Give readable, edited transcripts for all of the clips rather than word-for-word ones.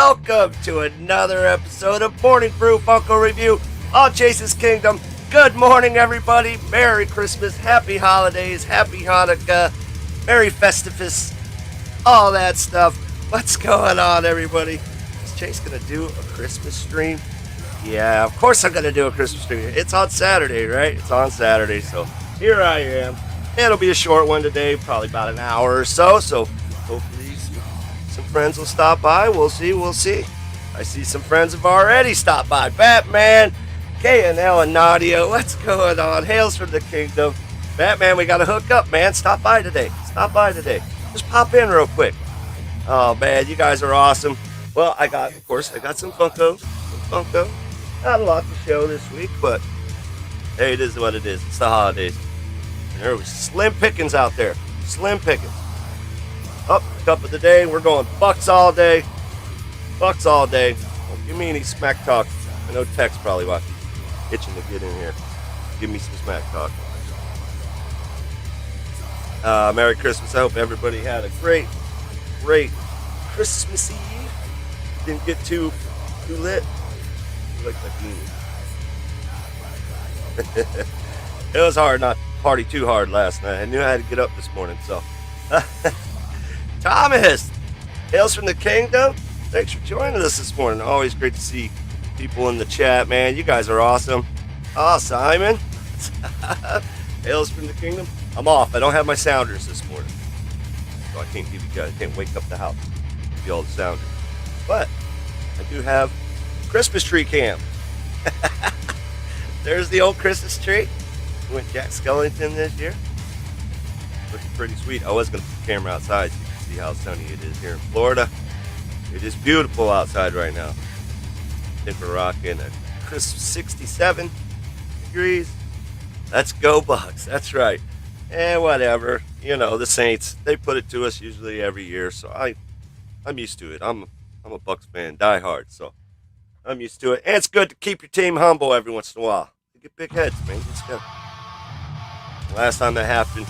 welcome to another episode of Morning Brew Funko Review on Chase's Kingdom. Good morning, everybody. Merry Christmas, Happy Holidays, Happy Hanukkah, Merry Festivus, all that stuff. What's going on, everybody? Is Chase going to do a Christmas stream? Yeah, of course I'm going to do a Christmas stream. It's on Saturday, right? It's on Saturday, so here I am. It'll be a short one today, probably about an hour or so, hopefully some friends will stop by. We'll see. I see some friends have already stopped by. Batman, K&L, and Nadia, what's going on? Hails from the Kingdom. Batman, we got to hook up, man. Stop by today. Just pop in real quick. Oh, man, you guys are awesome. Well, I got some Funko. Not a lot to show this week, but hey, it is what it is. It's the holidays. And there was slim pickings out there. Slim pickings. Up, cup of the day. We're going bucks all day. Don't give me any smack talk. I know Tech's probably itching to get in here. Give me some smack talk. Merry Christmas. I hope everybody had a great Christmas Eve. Didn't get too lit. You like that beanie. It was hard not to party too hard last night. I knew I had to get up this morning, so. Thomas, hails from the Kingdom. Thanks for joining us this morning. Always great to see people in the chat, man. You guys are awesome. Oh, Simon. Hails from the Kingdom. I'm off. I don't have my sounders this morning, so I can't wake up the house. Give you all the sounders. But I do have Christmas tree cam. There's the old Christmas tree. We went Jack Skellington this year. Looking pretty sweet. I was going to put the camera outside so you can see how sunny it is here in Florida. It is beautiful outside right now. I think we're rocking a crisp 67 degrees. Let's go Bucks. That's right. And whatever. You know, the Saints, they put it to us usually every year, so I'm used to it. I'm a Bucks fan, die hard, so I'm used to it. And it's good to keep your team humble every once in a while. You get big heads, man. Last time that happened,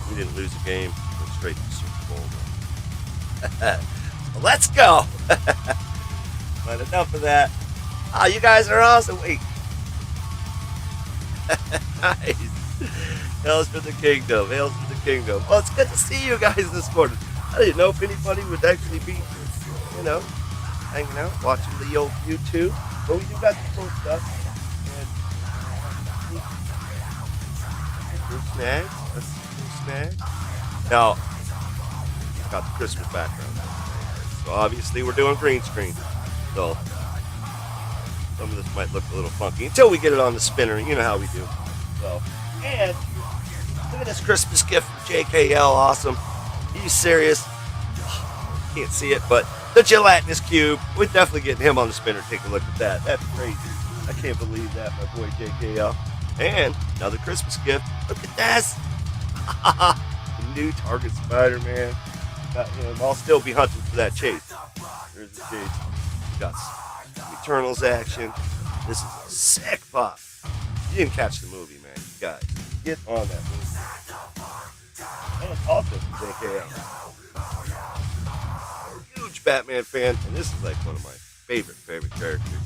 we didn't lose a game. We went straight to the Super Bowl. So let's go. But enough of that. Oh, you guys are awesome. Wait. Nice. Hails for the Kingdom. Well, it's good to see you guys this morning. I didn't know if anybody would actually be, hanging out, watching the old YouTube. But we do got some cool stuff. And snags. That's some snags. Now, got the Christmas background. So obviously we're doing green screen. So some of this might look a little funky until we get it on the spinner. You know how we do. So, and look at this Christmas gift from JKL. Awesome. He's serious. Can't see it, but the gelatinous cube. We're definitely getting him on the spinner. Take a look at that. That's crazy. I can't believe that, my boy JKL. And another Christmas gift. Look at this. The new Target Spider-Man. Got him. I'll still be hunting for that chase. There's the chase. We got some Eternals action. This is a sick pop. You didn't catch the movie, man. You guys, get on that movie. And it's also from JKL. Huge Batman fan, and this is like one of my favorite characters.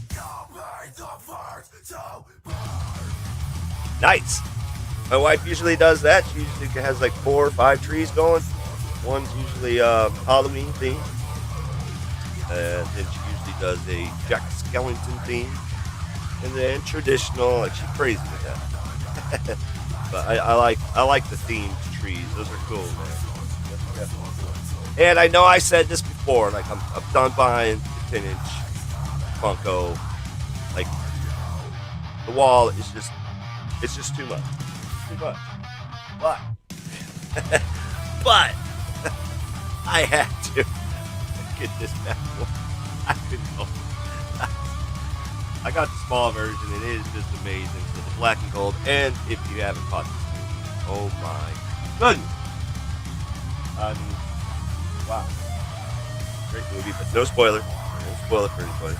Nice. My wife usually does that. She usually has like 4 or 5 trees going. One's usually Halloween themed. And then she usually does a Jack Skellington theme. And then traditional, like she's crazy with that. But I like the themed trees. Those are cool, man. That's cool. And I know I said this before, like I'm done buying the 10-inch Funko. Like the wall is just too much. But I had to get this back one. I didn't know. I got the small version, and it is just amazing. So the black and gold, and if you haven't caught this movie, oh my goodness. I mean, wow. Great movie, but no spoiler. No spoiler for anybody.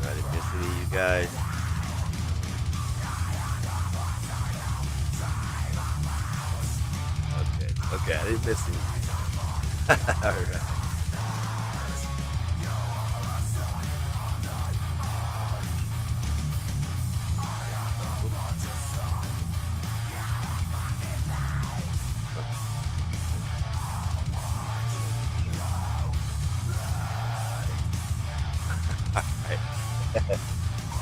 I didn't miss any of you guys. Okay, I didn't miss it. All right.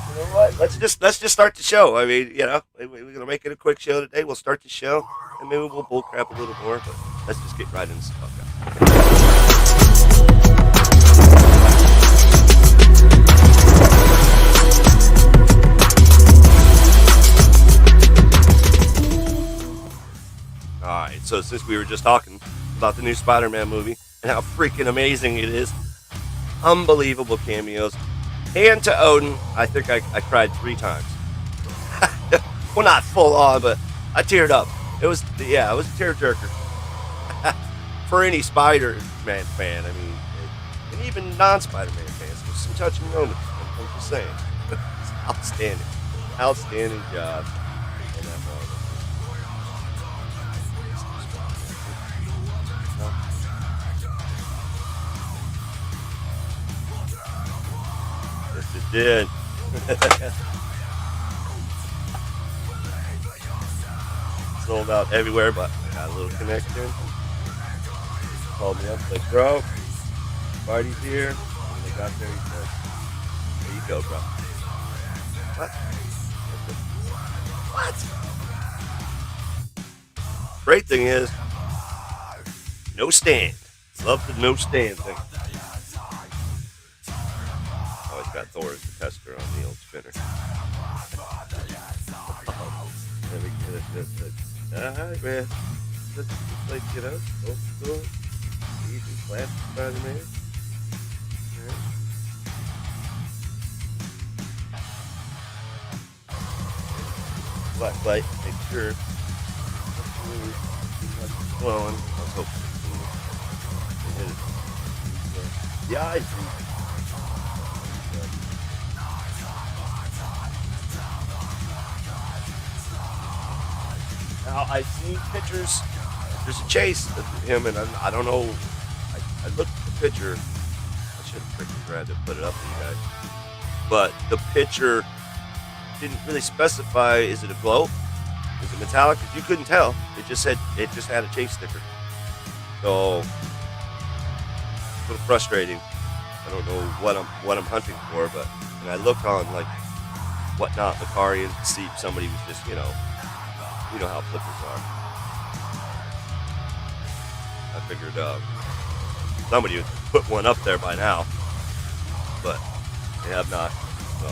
You know what? Let's just start the show. I mean, we're gonna make it a quick show today. We'll start the show, and maybe we'll bull crap a little more. But let's just get right into stuff. All right. So since we were just talking about the new Spider-Man movie and how freaking amazing it is, unbelievable cameos. And to Odin, I think I cried 3 times. Well, not full on, but I teared up. It was a tearjerker. For any Spider-Man fan, I mean, and even non-Spider-Man fans, there's some touching moments. I'm just saying. It's outstanding job in that Marvel. Yes, it did. Sold out everywhere, but I got a little connection. Called me up, like, bro, Spidey's here. And they got there, he said, there you go, bro. What? What? Great thing is, no stand. Love the no stand thing. Always got Thor as the tester on the old spinner. Let me get it. Alright, man. Let's just, like, old school. Easy, classic Spider-Man. Alright. Black light, make sure. It's glowing. Let's hope the eyes. Now, I've seen pictures. There's a chase of him, and I don't know. I looked at the picture. I should have freaking grabbed it, put it up for you guys. But the picture didn't really specify. Is it a glow? Is it metallic? Because you couldn't tell. It just had a chase sticker. So a little frustrating. I don't know what I'm hunting for, but and I looked on like whatnot, Macarian to see if somebody was just you know how flippers are. I figured somebody would put one up there by now, but they have not. So.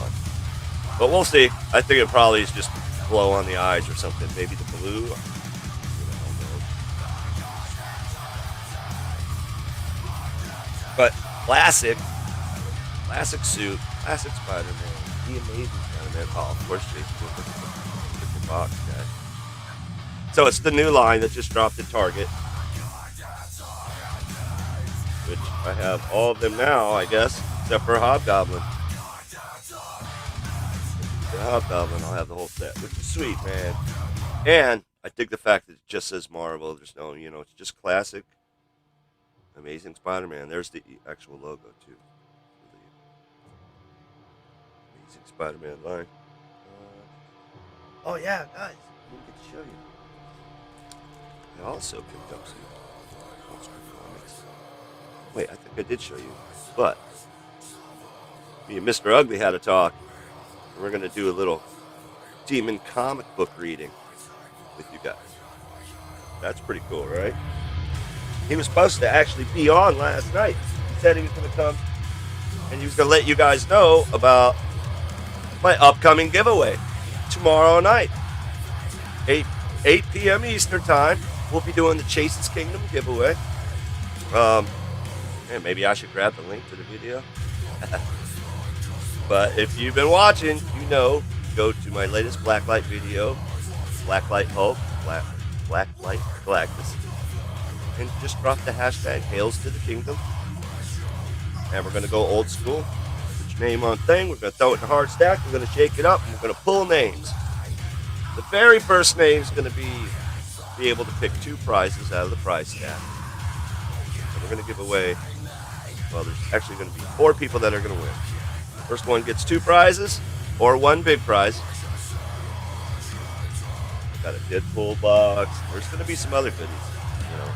But we'll see. I think it probably is just glow on the eyes or something. Maybe the blue. But classic suit, classic Spider-Man, the amazing Spider-Man. Oh, of course, Jason with the box guy. So it's the new line that just dropped at Target, which I have all of them now, I guess, except for Hobgoblin. The Hobgoblin, I'll have the whole set, which is sweet, man. And I dig the fact that it just says Marvel. There's no, it's just classic, amazing Spider-Man. There's the actual logo, too. Amazing Spider-Man line. Oh, yeah, guys. I didn't get to show you. I also picked up some old school comics. Wait, I think I did show you. But me and Mr. Ugly had a talk. And we're going to do a little Demon comic book reading with you guys. That's pretty cool, right? He was supposed to actually be on last night. He said he was going to come and he was going to let you guys know about my upcoming giveaway tomorrow night, 8 p.m. Eastern time. We'll be doing the Chase's Kingdom giveaway. And maybe I should grab the link to the video. But if you've been watching, go to my latest Blacklight video, Blacklight Hulk, Blacklight Galactus, and just drop the hashtag Hails to the Kingdom. And we're going to go old school. Put your name on thing. We're going to throw it in a hard stack. We're going to shake it up, and we're going to pull names. The very first name is going to be be able to pick 2 prizes out of the prize stack. And we're going to give away, well, there's actually going to be 4 people that are going to win. The first one gets 2 prizes or 1 big prize. Got a Deadpool box. There's going to be some other goodies, you know.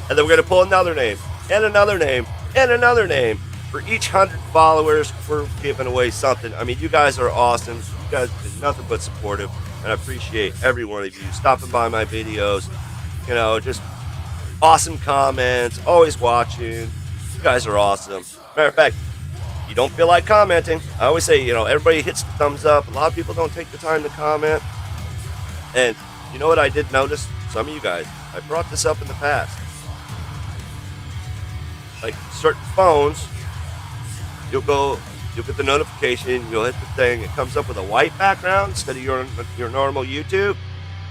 And then we're going to pull another name, and another name, and another name. For each 100 followers, we're giving away something. I mean, you guys are awesome. You guys have been nothing but supportive, and I appreciate every one of you stopping by my videos. You know, just awesome comments, always watching. You guys are awesome. Matter of fact, you don't feel like commenting, I always say, you know, everybody hits the thumbs up. A lot of people don't take the time to comment. And you know what I did notice? Some of you guys, I brought this up in the past. Like certain phones, you'll get the notification, you'll hit the thing, it comes up with a white background instead of your normal YouTube.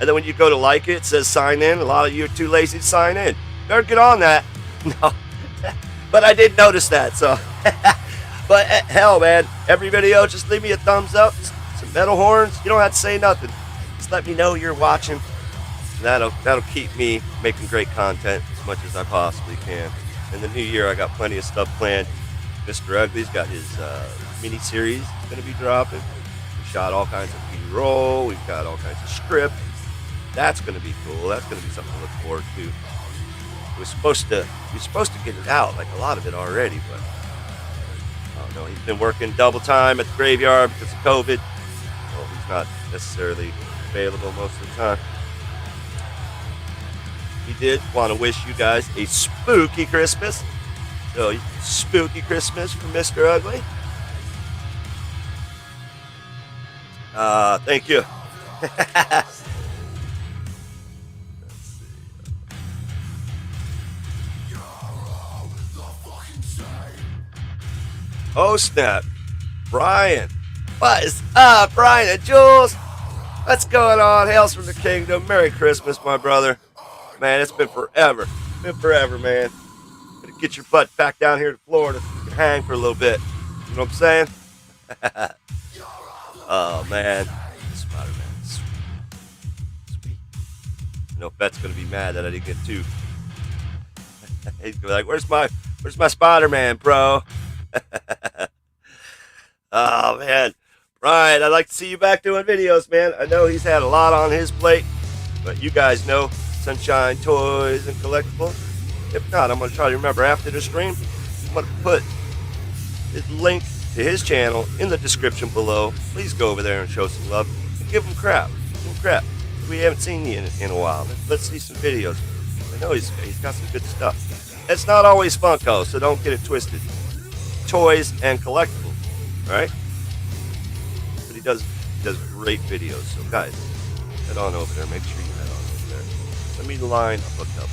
And then when you go to like it, it says sign in. A lot of you are too lazy to sign in. Better get on that. No. But I did notice that, so. But hell, man, every video, just leave me a thumbs up, some metal horns. You don't have to say nothing. Just let me know you're watching. And that'll keep me making great content as much as I possibly can. In the new year, I got plenty of stuff planned. Mr. Ugly's got his mini-series going to be dropping. We shot all kinds of B-roll. We've got all kinds of script. That's going to be cool. That's going to be something to look forward to. We're supposed to get it out, like a lot of it already, but I don't know. He's been working double time at the graveyard because of COVID. Well, he's not necessarily available most of the time. He did want to wish you guys a spooky Christmas. So, spooky Christmas from Mr. Ugly. Thank you. Let's see. Oh, snap. Brian. What is up, Brian and Jules? What's going on? Hails from the Kingdom. Merry Christmas, my brother. Man, it's been forever. It's been forever, man. Gonna get your butt back down here to Florida so you can hang for a little bit. You know what I'm saying? Oh, man. Spider-Man. Sweet. I know Fetts gonna be mad that I didn't get 2. He's gonna be like, where's my Spider-Man, bro? Oh, man. Brian, I'd like to see you back doing videos, man. I know he's had a lot on his plate, but you guys know Sunshine Toys and Collectibles. If not, I'm going to try to remember after the stream. I'm going to put his link to his channel in the description below. Please go over there and show some love. And give him crap. Give him crap. We haven't seen you in a while. Let's see some videos. I know he's got some good stuff. It's not always Funko, so don't get it twisted. Toys and collectibles, right? But he does great videos. So guys, head on over there. Make sure you head on over there. Let me line up a couple.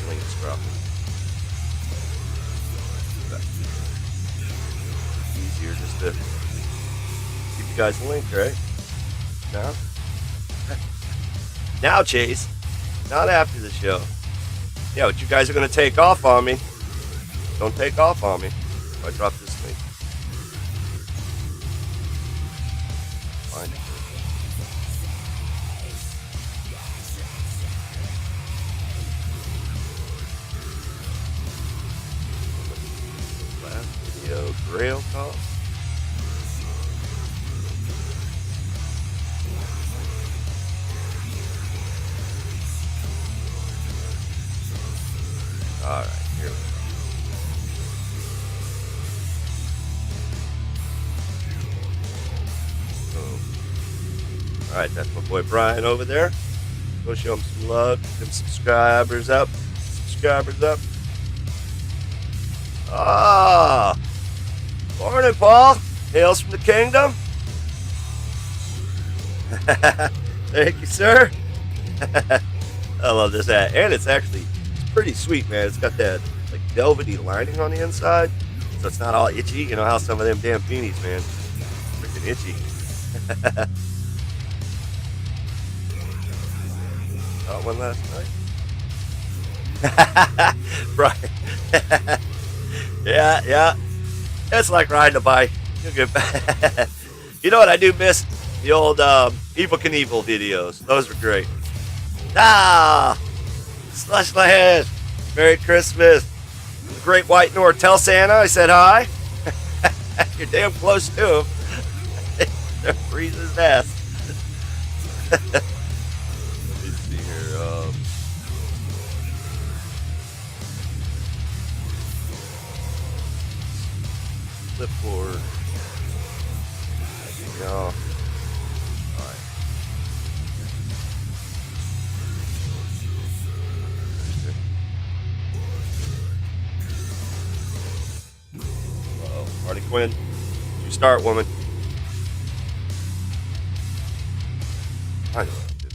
Links dropping. Easier just to give you guys a link, right? Now? Now, Chase. Not after the show. Yeah, but you guys are going to take off on me. Don't take off on me if I drop this link. Find it. Last video, Grail Call. Alright, here we go. Alright, that's my boy Brian over there. Go show him some love. Get them subscribers up. Subscribers up. Ah! Morning, Paul. Hails from the Kingdom. Thank you, sir. I love this hat. And it's pretty sweet, man. It's got that like velvety lining on the inside. So it's not all itchy. You know how some of them damn beanies, man. Freaking itchy. Got one last night. Right. Yeah. It's like riding a bike. You'll get You know what I do miss? The old Evil Knievel videos. Those were great. Ah! Slushland! Merry Christmas. The Great White North. Tell Santa I said hi. You're damn close to him. Freeze his ass. Let me see here. Clipboard. There you go. Alright. Uh-oh. Harley Quinn. You start, woman. I know what I'm doing.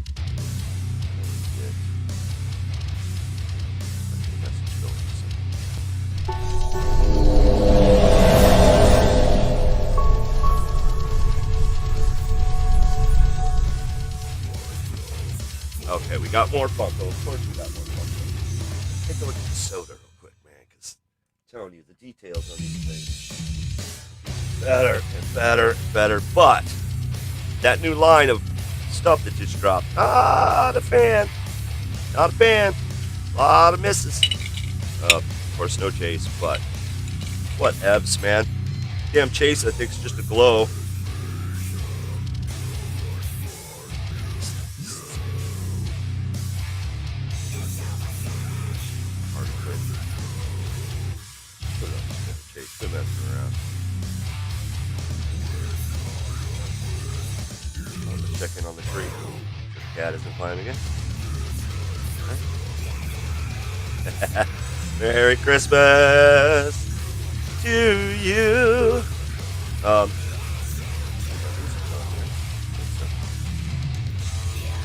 Okay, we got more Funko. Of course we got more Funko. Take a look at the soda real quick, man, because I'm telling you, the details on these things better and better and better. But that new line of stuff that just dropped. Not a fan. Not a fan. A lot of misses. Of course, no Chase, but what ebbs, man. Damn Chase, I think, is just a glow. Chase, quit messing around. Check in on the tree. The cat isn't flying again. Okay. Merry Christmas to you.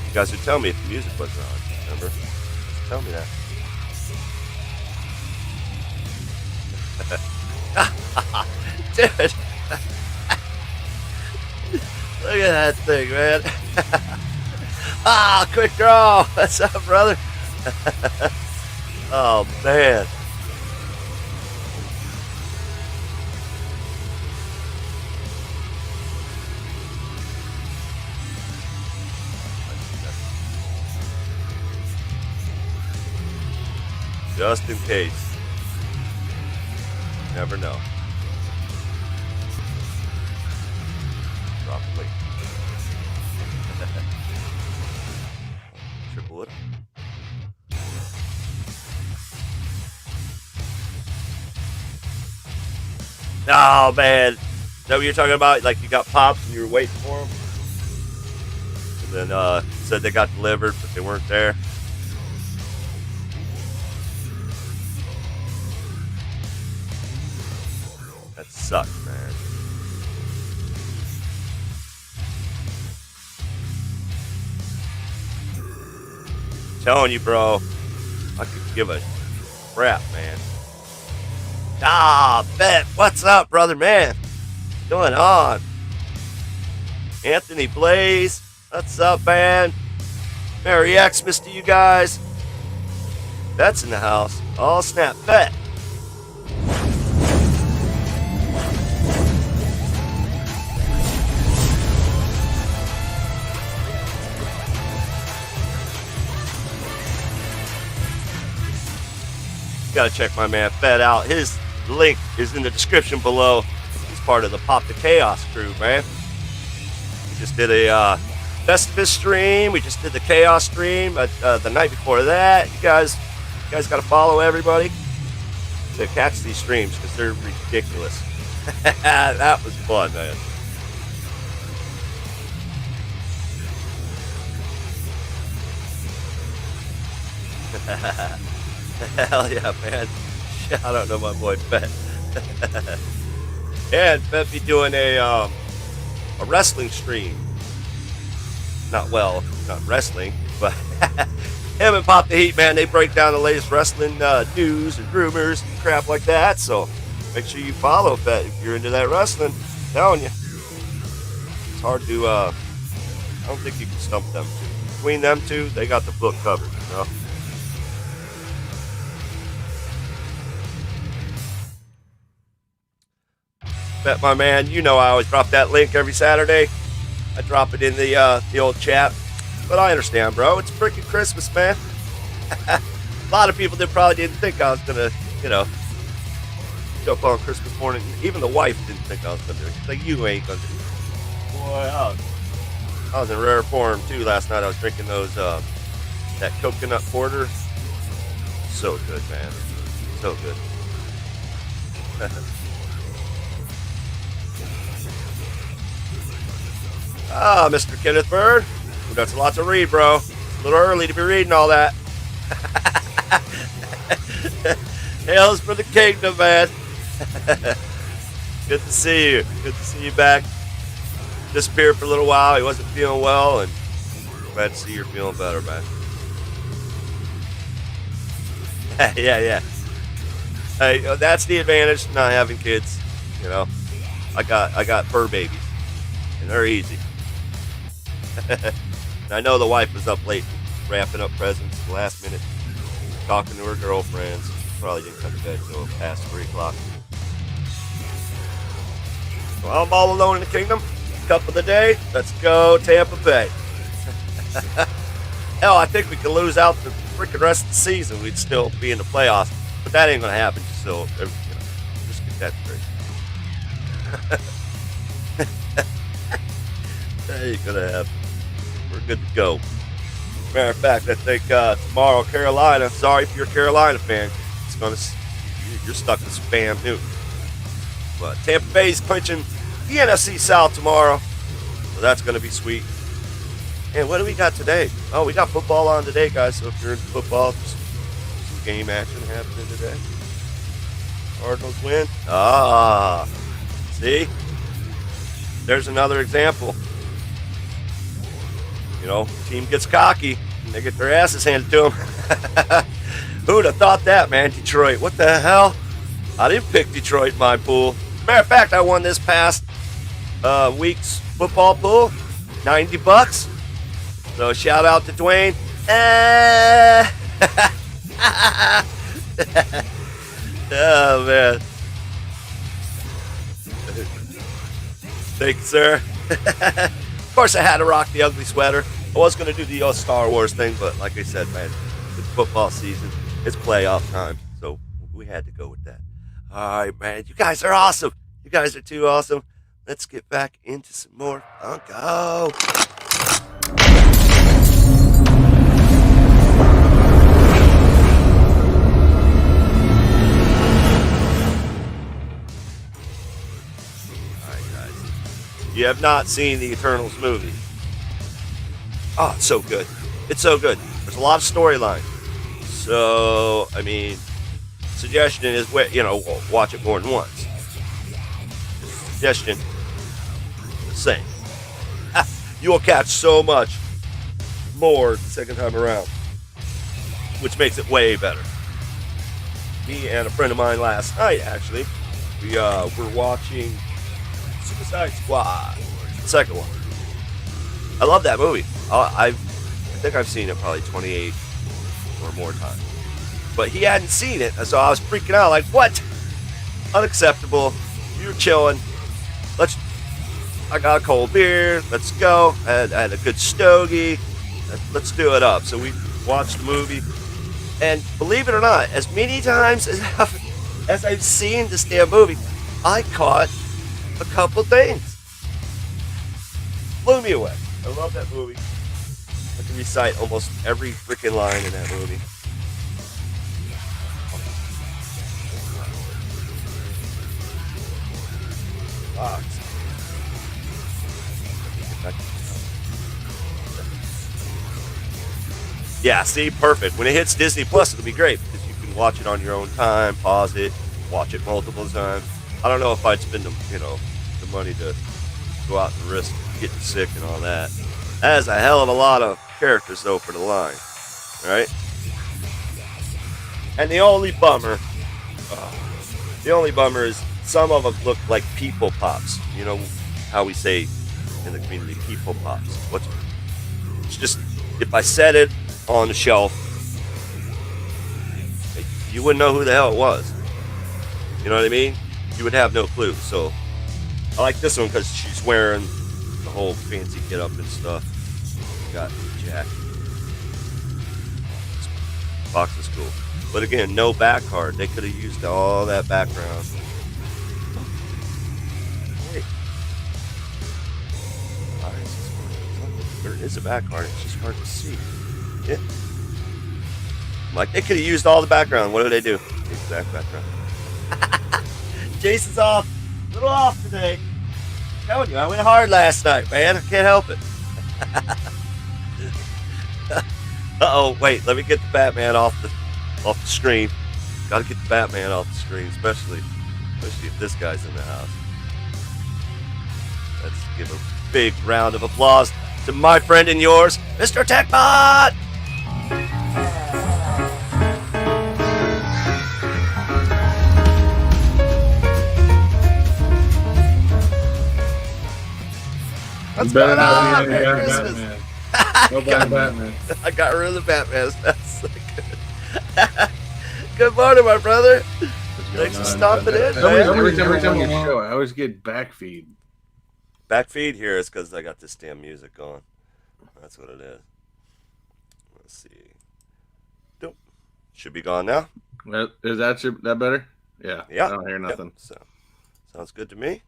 You guys would tell me if the music wasn't on. Remember? Just tell me that. Dude. Look at that thing, man. Quick draw. What's up, brother? Oh, man. Just in case. Never know. Drop it late. Triple it. Oh, man. Is that what you're talking about? Like you got pops and you were waiting for them? And then said they got delivered, but they weren't there. That sucks, man. I'm telling you, bro, I could give a crap, man. Bet. What's up, brother, man? What's going on? Anthony Blaze, what's up, man? Merry Xmas to you guys. Fetts in the house. Oh, snap, Bet. Gotta check my man Fed out. His link is in the description below. He's part of the Pop the Chaos crew, man. We just did a Festivus stream. We just did the Chaos stream the night before that. You guys gotta follow everybody to catch these streams because they're ridiculous. That was fun, man. Hell yeah, man. Shout out to my boy Fett. And Fett be doing a wrestling stream. Not wrestling, but him and Pop the Heat, man, they break down the latest wrestling news and rumors and crap like that. So make sure you follow Fett if you're into that wrestling. I'm telling you. It's hard to, I don't think you can stump them two. Between them two, they got the book covered, you know? Bet, my man, you know I always drop that link every Saturday. I drop it in the old chat. But I understand, bro. It's freaking Christmas, man. A lot of people probably didn't think I was gonna, jump on Christmas morning. Even the wife didn't think I was gonna do it. She's like, you ain't gonna do it. Boy, I was in rare form too last night. I was drinking those that coconut porter. So good, man. So good. Mr. Kenneth Bird. We got a lot to read, bro. It's a little early to be reading all that. Hails for the kingdom, man. Good to see you. Good to see you back. Disappeared for a little while. He wasn't feeling well, and glad to see you're feeling better, man. Yeah. Hey, that's the advantage of not having kids. I got fur babies, and they're easy. And I know the wife was up late wrapping up presents last minute, talking to her girlfriends. Probably didn't come to bed until past 3 o'clock. Well, I'm all alone in the kingdom. Cup of the day. Let's go Tampa Bay. Hell, I think we could lose out the freaking rest of the season. We'd still be in the playoffs. But that ain't going to happen. So, just get that straight. That ain't going to happen. We're good to go. Matter of fact, I think tomorrow, Carolina. Sorry if you're a Carolina fan. You're stuck with spam news. But Tampa Bay's clinching the NFC South tomorrow. So that's going to be sweet. And what do we got today? Oh, we got football on today, guys. So if you're into football, just some game action happening today. Cardinals win. See? There's another example. Team gets cocky and they get their asses handed to them. Who'd have thought that, man? Detroit. What the hell? I didn't pick Detroit in my pool. Matter of fact, I won this past week's football pool. $90. So shout out to Dwayne. Oh, man. Thank you, sir. Of course, I had to rock the ugly sweater. I was going to do the Star Wars thing, but like I said, man, it's football season. It's playoff time, so we had to go with that. All right, man. You guys are awesome. You guys are too awesome. Let's get back into some more Funko. You have not seen the Eternals movie. Oh, it's so good. It's so good. There's a lot of storyline. So, suggestion is, watch it more than once. Suggestion, the same. You will catch so much more the second time around, which makes it way better. Me and a friend of mine last night, actually, we were watching Suicide Squad, the second one. I love that movie. I think I've seen it probably 28 or more times. But he hadn't seen it, so I was freaking out, like, what? Unacceptable. You're chilling. I got a cold beer. Let's go. I had a good stogie. Let's do it up. So we watched the movie. And believe it or not, as many times as I've seen this damn movie, I caught a couple things. Blew me away. I love that movie. I can recite almost every freaking line in that movie. Yeah, see, perfect. When it hits Disney Plus, it'll be great because you can watch it on your own time, pause it, watch it multiple times. I don't know if I'd spend the money to go out and risk getting sick and all that. That is a hell of a lot of characters though for the line, right? And the only bummer is some of them look like people pops. You know how we say in the community, people pops. It's just, if I said it on the shelf, you wouldn't know who the hell it was. You know what I mean? You would have no clue. So I like this one because she's wearing the whole fancy get up and stuff. Got Jack. This box is cool. But again, no back card. They could have used all that background. Wait. There is a back card. It's just hard to see. Yeah. Like, they could have used all the background. What do they do? The exact background. Jason's off. A little off today. I'm telling you, I went hard last night, man. I can't help it. Uh-oh, wait. Let me get the Batman off the screen. Gotta get the Batman off the screen, especially if this guy's in the house. Let's give a big round of applause to my friend and yours, Mr. Techbot! What's going on? Merry Christmas. Batman. I got rid of the Batman. That's so good. Good morning, my brother. Thanks for stopping in, man. Every time on the show, I always get back feed. Back feed here is because I got this damn music going. That's what it is. Let's see. Nope. Should be gone now. Is that better? Yeah. Yeah. I don't hear nothing. Yep. So, sounds good to me.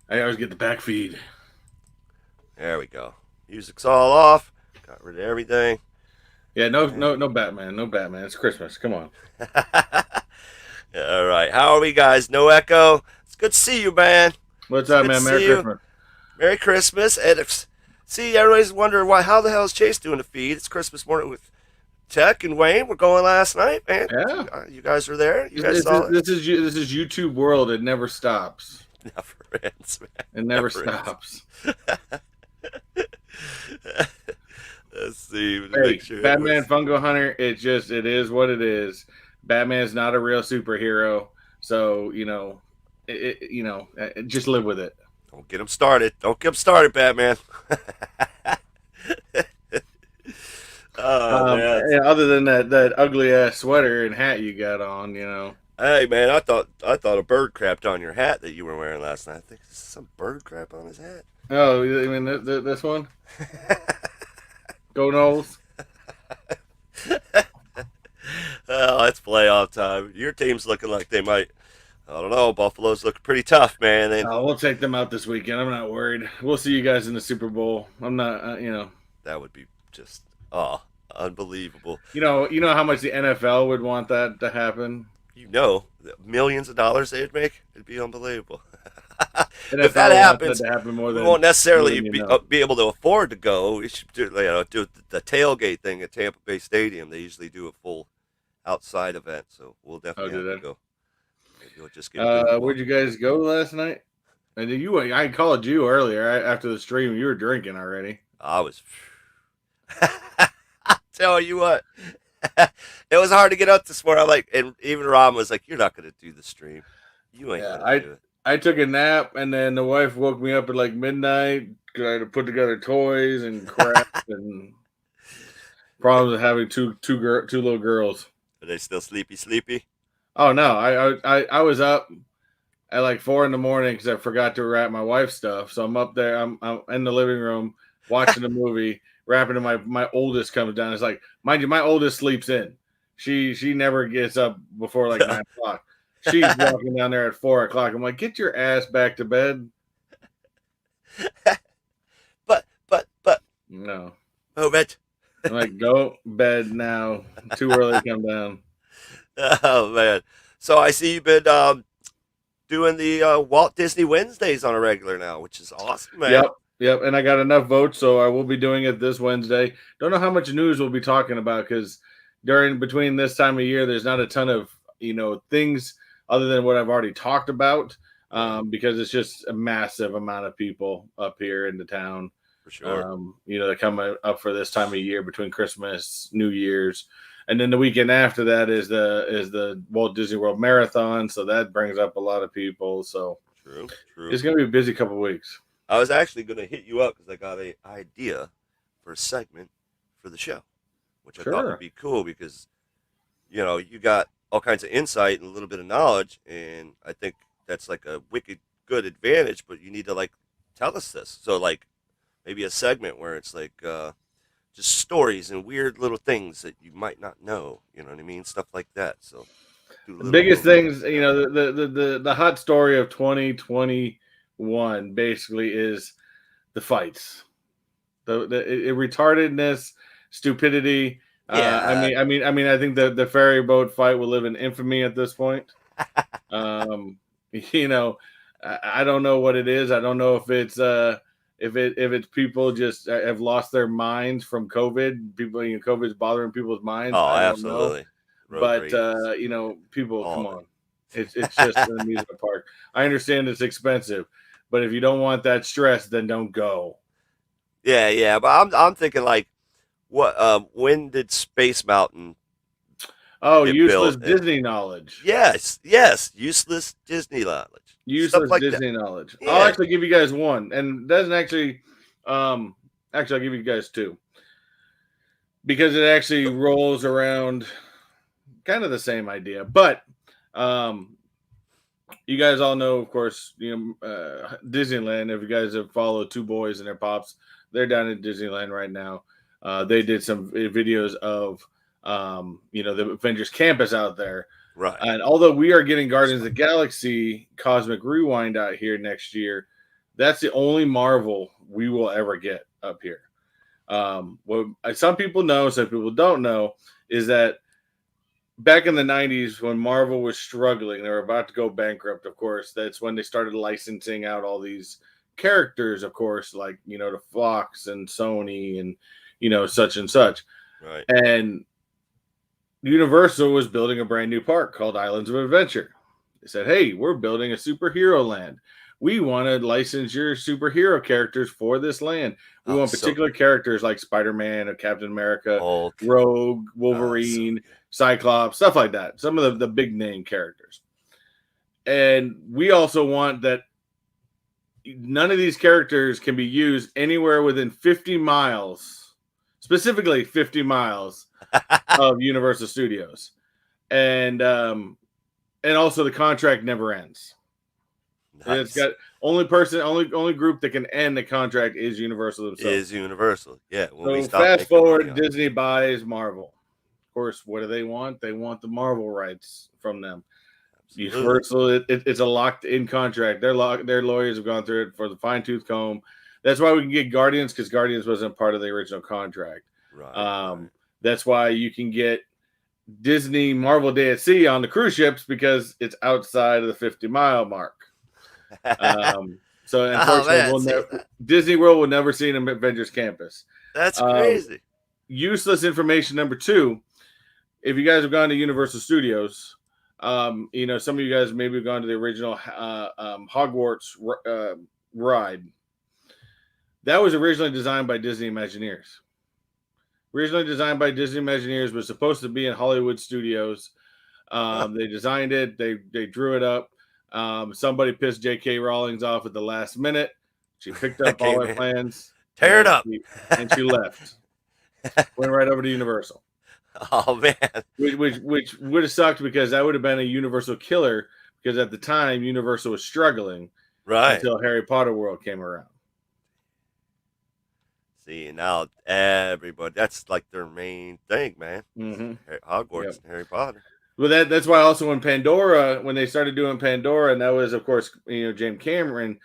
I always get the back feed. There we go. Music's all off. Got rid of everything. Yeah, no Batman. No Batman. It's Christmas. Come on. All right. How are we, guys? No echo. It's good to see you, man. What's up, man? Merry Christmas. Merry Christmas. And see, everybody's wondering how the hell is Chase doing the feed? It's Christmas morning with Tech and Wayne. We're going last night, man. Yeah. You guys were there. You guys saw it. This is YouTube world. It never stops. Never ends, man. It never stops. Let's see. Hey, sure Batman Funko Hunter. It is what it is. Batman's not a real superhero, so just live with it. Don't get him started. Don't get him started, Batman. Other than that ugly ass sweater and hat you got on, Hey, man, I thought a bird crapped on your hat that you were wearing last night. I think there's some bird crap on his hat. Oh, you mean this one? Go Knowles. Oh, it's playoff time. Your team's looking like they might. I don't know. Buffalo's looking pretty tough, man. We'll take them out this weekend. I'm not worried. We'll see you guys in the Super Bowl. I'm not, That would be just unbelievable. You know how much the NFL would want that to happen. Millions of dollars they'd make. It'd be unbelievable. If that happens, we won't necessarily be able to afford to go. We should do the tailgate thing at Tampa Bay Stadium. They usually do a full outside event, so we'll definitely have to go. Maybe we'll just get where'd you guys go last night? And I called you earlier after the stream. You were drinking already. I was. I'll tell you what. It was hard to get up this morning. And even Ron was like, "You're not going to do the stream. You ain't going to do it." I took a nap, and then the wife woke me up at midnight because I had to put together toys and crap and problems with having two little girls. Are they still sleepy? Oh no, I was up at 4 a.m. because I forgot to wrap my wife's stuff. So I'm up there. I'm in the living room watching the movie, wrapping. And my oldest comes down. It's mind you, my oldest sleeps in. She never gets up before 9 o'clock. She's walking down there at 4 o'clock. I'm like, get your ass back to bed. But. No. Oh, bet. I'm like, go bed now. Too early to come down. Oh, man. So I see you've been doing the Walt Disney Wednesdays on a regular now, which is awesome, man. Yep. And I got enough votes, so I will be doing it this Wednesday. Don't know how much news we'll be talking about because between this time of year, there's not a ton of, things other than what I've already talked about, because it's just a massive amount of people up here in the town. For sure. They come up for this time of year between Christmas, New Year's, and then the weekend after that is the Walt Disney World Marathon. So that brings up a lot of people. So true. It's going to be a busy couple of weeks. I was actually going to hit you up because I got an idea for a segment for the show, which I thought would be cool because, you got all kinds of insight and a little bit of knowledge, and I think that's a wicked good advantage, but you need to tell us this. So like maybe a segment where it's like just stories and weird little things that you might not know. You know what I mean? Stuff like that. So do a The little biggest movie. things, the hot story of 2021 basically is the fights, the retardedness, stupidity. Yeah. I think the ferry boat fight will live in infamy at this point. You know, I don't know what it is. I don't know if it's if it's people just have lost their minds from COVID. People, COVID's bothering people's minds. Oh, I don't know, absolutely. Road but rages, people, all come of on, it. it's just an amusement park. I understand it's expensive, but if you don't want that stress, then don't go. Yeah. But I'm thinking like, what? When did Space Mountain Oh, get useless built? Disney knowledge. Yes, useless Disney knowledge, stuff Useless like that. Disney knowledge. I'll Yeah. actually give you guys one, and doesn't actually. Actually, I'll give you guys two because it actually rolls around kind of the same idea. But you guys all know, of course, Disneyland. If you guys have followed Two Boys and Their Pops, they're down in Disneyland right now. They did some videos of the Avengers campus out there. Right. And although we are getting Guardians of the Galaxy Cosmic Rewind out here next year, that's the only Marvel we will ever get up here. What some people know, some people don't know, is that back in the 90s when Marvel was struggling, they were about to go bankrupt, of course. That's when they started licensing out all these characters, of course, like, to Fox and Sony and, such and such. Right. And Universal was building a brand new park called Islands of Adventure. They said, hey, we're building a superhero land. We want to license your superhero characters for this land. We want particular characters like Spider-Man or Captain America, Hulk, Rogue, Wolverine, Cyclops, stuff like that. Some of the big name characters. And we also want that none of these characters can be used anywhere within 50 miles, specifically 50 miles of Universal Studios. And also the contract never ends. Nice. It's got only group that can end the contract is Universal themselves. Is Universal, yeah. So fast forward, Disney buys Marvel. Of course, what do they want? They want the Marvel rights from them. Absolutely. Universal, it's a locked-in contract. Their lawyers have gone through it for the fine-tooth comb. That's why we can get Guardians, because Guardians wasn't part of the original contract. Right. That's why you can get Disney Marvel Day at Sea on the cruise ships, because it's outside of the 50-mile mark. So unfortunately, Disney World will never see an Avengers campus. That's crazy. Useless information number 2. If you guys have gone to Universal Studios, some of you guys maybe have gone to the original Hogwarts ride. That was originally designed by Disney Imagineers. Originally designed by Disney Imagineers, was supposed to be in Hollywood Studios. They designed it. They drew it up. Somebody pissed J.K. Rowling off at the last minute. She picked up all her plans. Tear it up. And she left. Went right over to Universal. Oh, man. Which would have sucked, because that would have been a Universal killer, because at the time, Universal was struggling. Right. Until Harry Potter World came around. See, now everybody, that's like their main thing, man. Mm-hmm. Hogwarts and Harry Potter. Well, that's why also when they started doing Pandora, and that was, of course, James Cameron,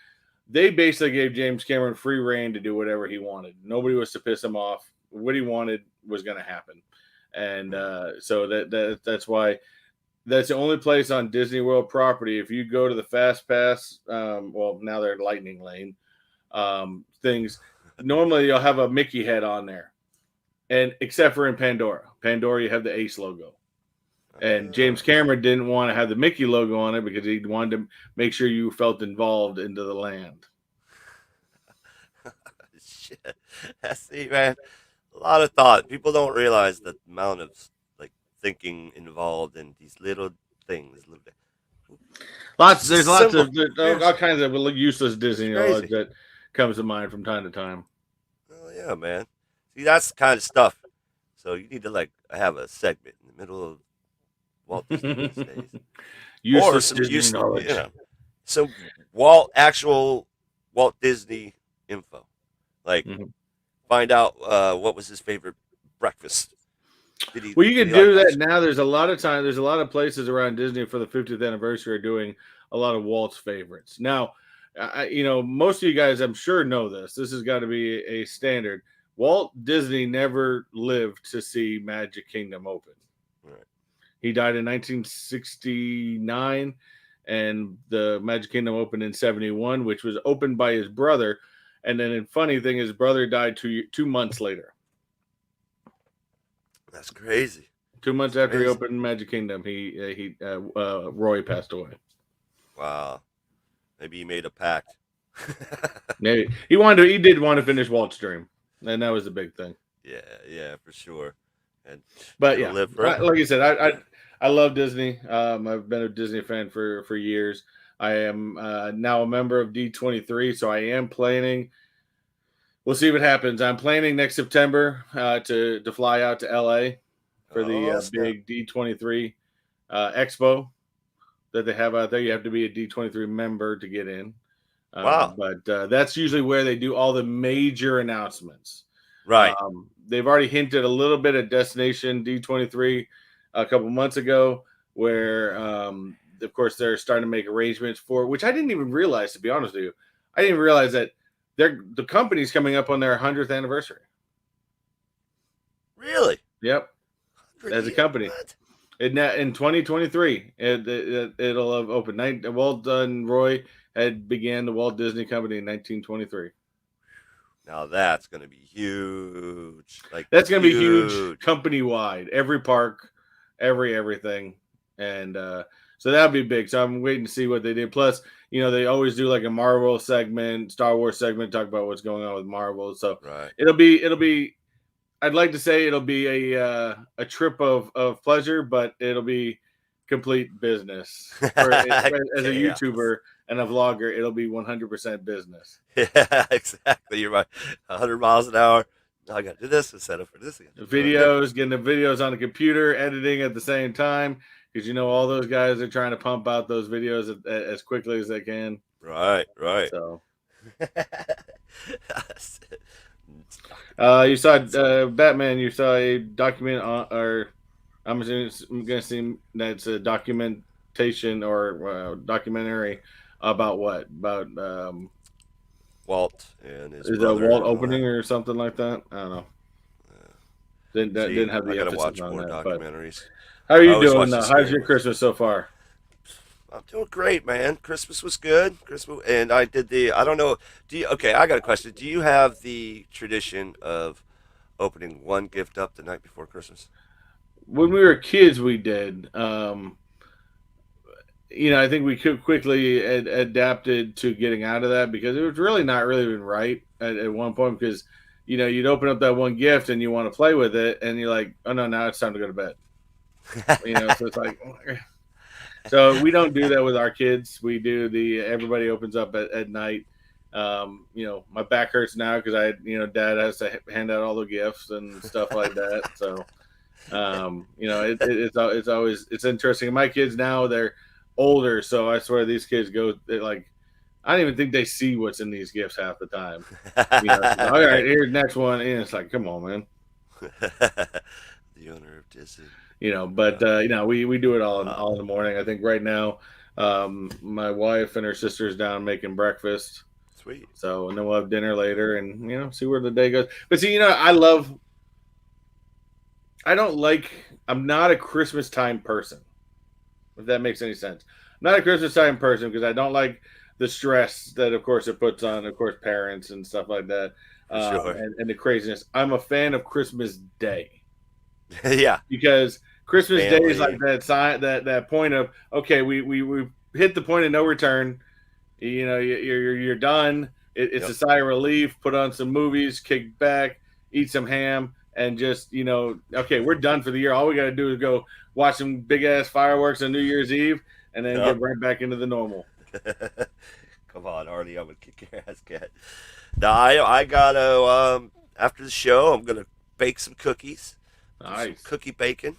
they basically gave James Cameron free reign to do whatever he wanted. Nobody was to piss him off. What he wanted was going to happen. And so that's why that's the only place on Disney World property. If you go to the Fast Pass, now they're Lightning Lane things, normally you'll have a Mickey head on there. And except for in Pandora, you have the Ace logo. And James Cameron didn't want to have the Mickey logo on it, because he wanted to make sure you felt involved into the land. Shit. See, man, a lot of thought. People don't realize the amount of thinking involved in these little things. There's all kinds of useless Disney knowledge that comes to mind from time to time. Oh yeah, man. See, that's the kind of stuff. So you need to have a segment in the middle of Walt Disney these days. Useless Disney knowledge. Some actual Walt Disney info. Like, Mm-hmm. find out what was his favorite breakfast. Well, you did can he do like that now. There's a lot of time. There's a lot of places around Disney for the 50th anniversary are doing a lot of Walt's favorites. Now, most of you guys, I'm sure, know this. This has got to be a standard. Walt Disney never lived to see Magic Kingdom open. Right. He died in 1969, and the Magic Kingdom opened in 71, which was opened by his brother. And then, the funny thing, his brother died 2 months later. That's crazy. 2 months after he opened Magic Kingdom, Roy passed away. Wow. Maybe he made a pact. Maybe he wanted to. He did want to finish Walt's dream, and that was the big thing. Yeah, for sure. But yeah, like I said, I love Disney. I've been a Disney fan for years. I am now a member of D23, so I am planning. We'll see what happens. I'm planning next September to fly out to LA for the big D23 expo that they have out there. You have to be a D23 member to get in. Wow. But that's usually where they do all the major announcements. Right. They've already hinted a little bit at Destination D23 a couple months ago, where, of course, they're starting to make arrangements for, which I didn't even realize, to be honest with you. I didn't even realize that the company's coming up on their 100th anniversary. Really? Yep. As a company. What? In 2023, it'll have opened. Walt and Roy had began the Walt Disney Company in 1923. Now that's going to be huge. That's going to be huge company-wide. Every park, everything. And so that'll be big. So I'm waiting to see what they do. Plus, they always do like a Marvel segment, Star Wars segment, talk about what's going on with Marvel. So right. It'll be I'd like to say it'll be a trip of pleasure, but it'll be complete business. As a YouTuber and a vlogger, it'll be 100% business. Yeah, exactly. You're right. 100 miles an hour. I got to do this and set up for this. Getting the videos on the computer, editing at the same time, because all those guys are trying to pump out those videos as quickly as they can. Right. So. You saw Batman. You saw a document I'm going to see that's a documentation or documentary about what? About Walt and his is brother. Is it Walt opening or something like that? I don't know. Didn't have the emphasis watch on more that. Documentaries. How are you doing? How's your Christmas so far? I'm doing great, man. Christmas was good. And I did I don't know. Okay, I got a question. Do you have the tradition of opening one gift up the night before Christmas? When we were kids, we did. I think we quickly adapted to getting out of that because it was really not really even right at one point because, you'd open up that one gift and you want to play with it and you're like, oh no, now it's time to go to bed. So it's like... So we don't do that with our kids. We do everybody opens up at night. My back hurts now because Dad has to hand out all the gifts and stuff like that. So, it's always interesting. My kids now, they're older, so I swear these kids I don't even think they see what's in these gifts half the time. All right, here's the next one, and it's like, come on, man. The owner of Disney. We do it all in the morning. I think right now, my wife and her sister's down making breakfast. Sweet. So, and then we'll have dinner later and, see where the day goes. But see, I'm not a Christmas time person, if that makes any sense. I'm not a Christmas time person because I don't like the stress that, of course, it puts on, of course, parents and stuff like that. Sure. And the craziness. I'm a fan of Christmas Day. Yeah. Because Christmas Day is like that point of, okay, we hit the point of no return. You're done. It's a sigh of relief. Put on some movies, kick back, eat some ham, and just okay, we're done for the year. All we got to do is go watch some big ass fireworks on New Year's Eve, and then get right back into the normal. Come on, Artie, I'm gonna kick your ass, cat. Now I gotta after the show, I'm gonna bake some cookies. Nice. Some cookie bacon.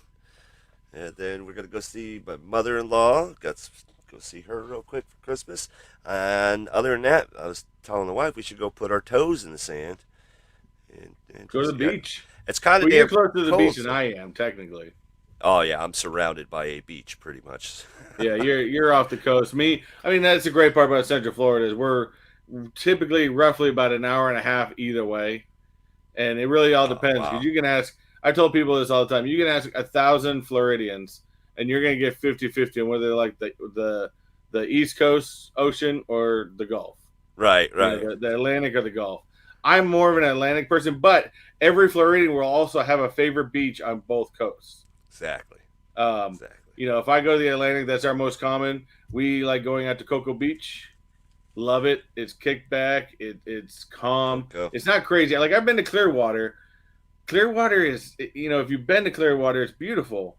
And then we're going to go see my mother-in-law. Go see her real quick for Christmas. And other than that, I was telling the wife we should go put our toes in the sand and Go to just, the beach. it's kind of Well, you're damn closer to the cold, beach than so. I am, technically. Oh yeah, I'm surrounded by a beach pretty much. Yeah, you're off the coast. I mean, that's the great part about Central Florida is we're typically roughly about an hour and a half either way, and it really all depends because Wow. you can ask. I told people this all the time. You can ask 1,000 Floridians, and you're going to get 50-50 on whether they like the East Coast Ocean or the Gulf. Right. The Atlantic or the Gulf. I'm more of an Atlantic person, but every Floridian will also have a favorite beach on both coasts. Exactly. If I go to the Atlantic, that's our most common. We like going out to Cocoa Beach. Love it. It's kickback. It's calm. Okay. It's not crazy. Like I've been to Clearwater. Clearwater is, if you've been to Clearwater, it's beautiful,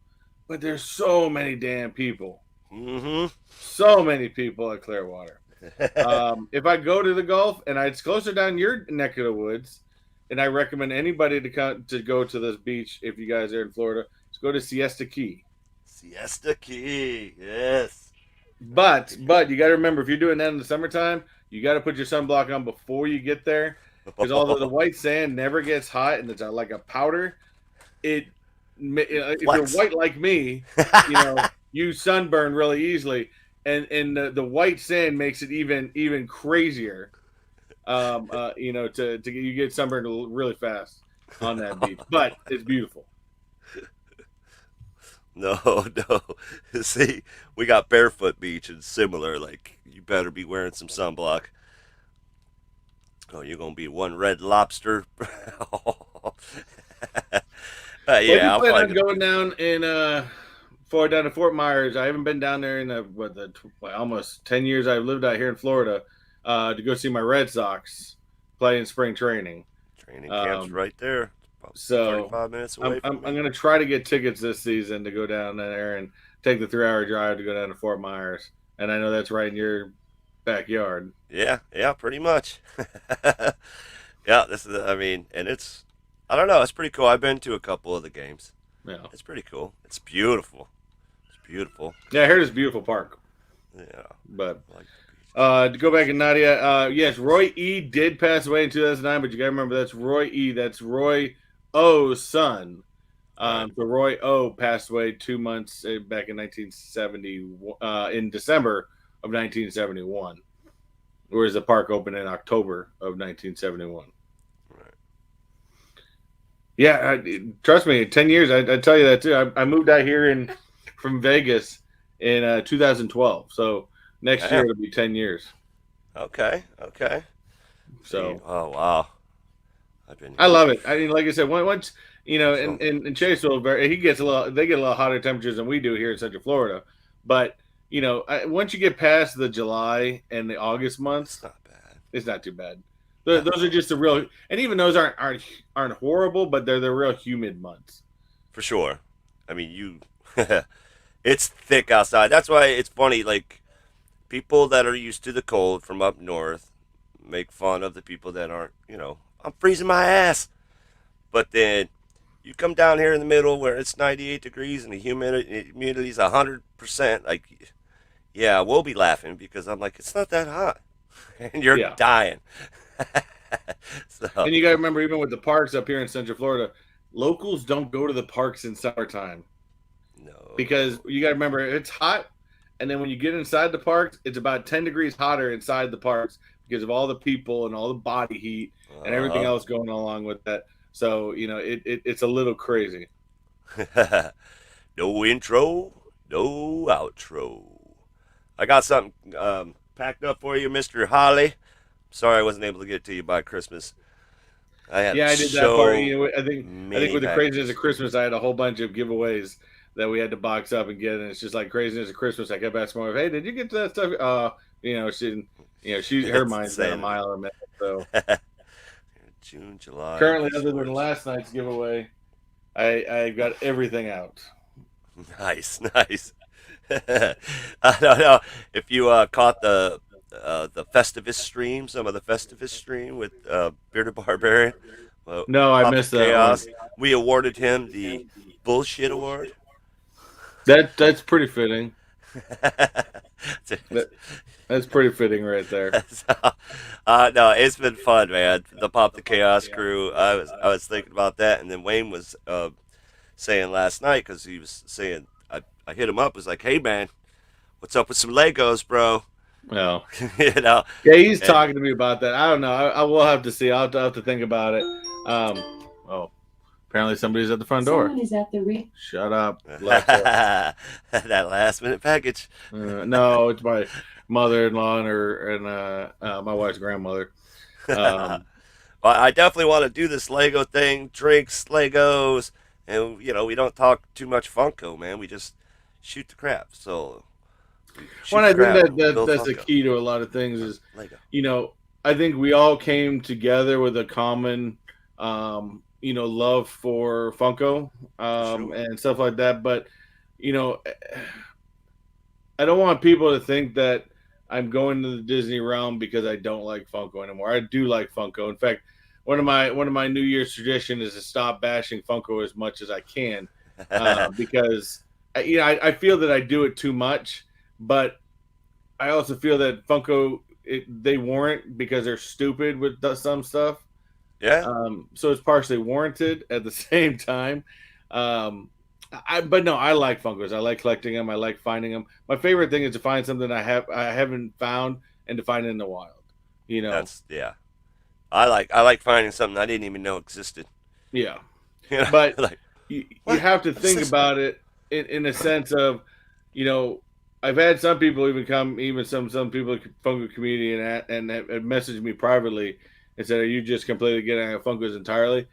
but there's so many damn people. Mm-hmm. So many people at Clearwater. If I go to the Gulf and it's closer down your neck of the woods, and I recommend anybody to go to this beach if you guys are in Florida, just go to Siesta Key. Siesta Key, yes. But you got to remember, if you're doing that in the summertime, you got to put your sunblock on before you get there, because although the white sand never gets hot and it's like a powder, if you're white like me, you sunburn really easily, and the white sand makes it even crazier. You get sunburned really fast on that beach, but it's beautiful. No. See, we got Barefoot Beach and similar. Like, you better be wearing some sunblock. Oh, you're gonna be one red lobster. Yeah, I'll plan on going down down to Fort Myers. I haven't been down there in almost 10 years I've lived out here in Florida to go see my Red Sox play in spring training. Training camp's right there. About 35 minutes away. I'm going to try to get tickets this season to go down there and take the 3-hour drive to go down to Fort Myers. And I know that's right in your backyard. Yeah, pretty much. Yeah, and it's, I don't know, it's pretty cool. I've been to a couple of the games. Yeah. It's pretty cool. It's beautiful. Yeah, I heard it's a beautiful park. Yeah. But to go back to Nadia, yes, Roy E. did pass away in 2009, but you got to remember that's Roy E. That's Roy O's son. So Roy O. passed away 2 months back in 1970, in December of 1971, whereas the park opened in October of 1971. Right. Yeah, trust me, 10 years, I tell you that too. I moved out here from Vegas in 2012, so next year it'll be 10 years. Okay. So, oh wow, I love it. I mean, like I said, once in Chaseville, they get a little hotter temperatures than we do here in Central Florida. But once you get past the July and the August months, it's not bad. It's not too bad. Those are just the real, and even those aren't horrible, but they're the real humid months. For sure. I mean, it's thick outside. That's why it's funny. Like, people that are used to the cold from up north make fun of the people that aren't. I'm freezing my ass. But then you come down here in the middle where it's 98 degrees and the humidity is 100%. Like, yeah, we'll be laughing because I'm like, it's not that hot, and you're dying. And you got to remember, even with the parks up here in Central Florida, locals don't go to the parks in summertime. No. Because you got to remember, it's hot, and then when you get inside the parks, it's about 10 degrees hotter inside the parks because of all the people and all the body heat and everything else going along with that. So, it's a little crazy. No intro, no outro. I got something packed up for you, Mr. Holly. Sorry I wasn't able to get it to you by Christmas. I did that part. I think with the craziness of Christmas, I had a whole bunch of giveaways that we had to box up and get, and it's just like craziness of Christmas. I kept asking my wife, "Hey, did you get that stuff?" Her mind's been a mile a minute. So June, July. Currently, other than last night's giveaway, I got everything out. Nice. I don't know if you caught the Festivus stream, some of the Festivus stream with Bearded Barbarian. Well, no, I missed that. Chaos. We awarded him the Bullshit Award. That's pretty fitting. That's pretty fitting right there. So, no, it's been fun, man. The Pop the Chaos crew. I was thinking about that, and then Wayne was saying last night because he was saying I hit him up. Was like, hey man, what's up with some Legos, bro? Well, you know, yeah, he's and talking to me about that. I don't know. I will have to see. I'll have to think about it. Oh, apparently somebody's at the front door. Someone is at the Shut up, Alexa. that last minute package. No, it's my mother-in-law and my wife's grandmother. Well, I definitely want to do this Lego thing. Drinks, Legos, and we don't talk too much Funko, man. We just shoot the crap. So, Well, I think build that's the Funko. key to a lot of things is, Lego. I think we all came together with a common, love for Funko, Sure. and stuff like that. But, you know, I don't want people to think that I'm going to the Disney realm because I don't like Funko anymore. I do like Funko. In fact, one of my New Year's tradition is to stop bashing Funko as much as I can, because I feel that I do it too much, but I also feel that Funko they warrant because they're stupid with some stuff. Yeah. So it's partially warranted at the same time. But no, I like Funkos. I like collecting them. I like finding them. My favorite thing is to find something I haven't found and to find it in the wild. That's yeah. I like finding something I didn't even know existed. Yeah. Like But you what? have to What's think this? about it in a sense of, I've had some people even some people in the Funko community and have messaged me privately and said, "Are you just completely getting out of Funkos entirely?"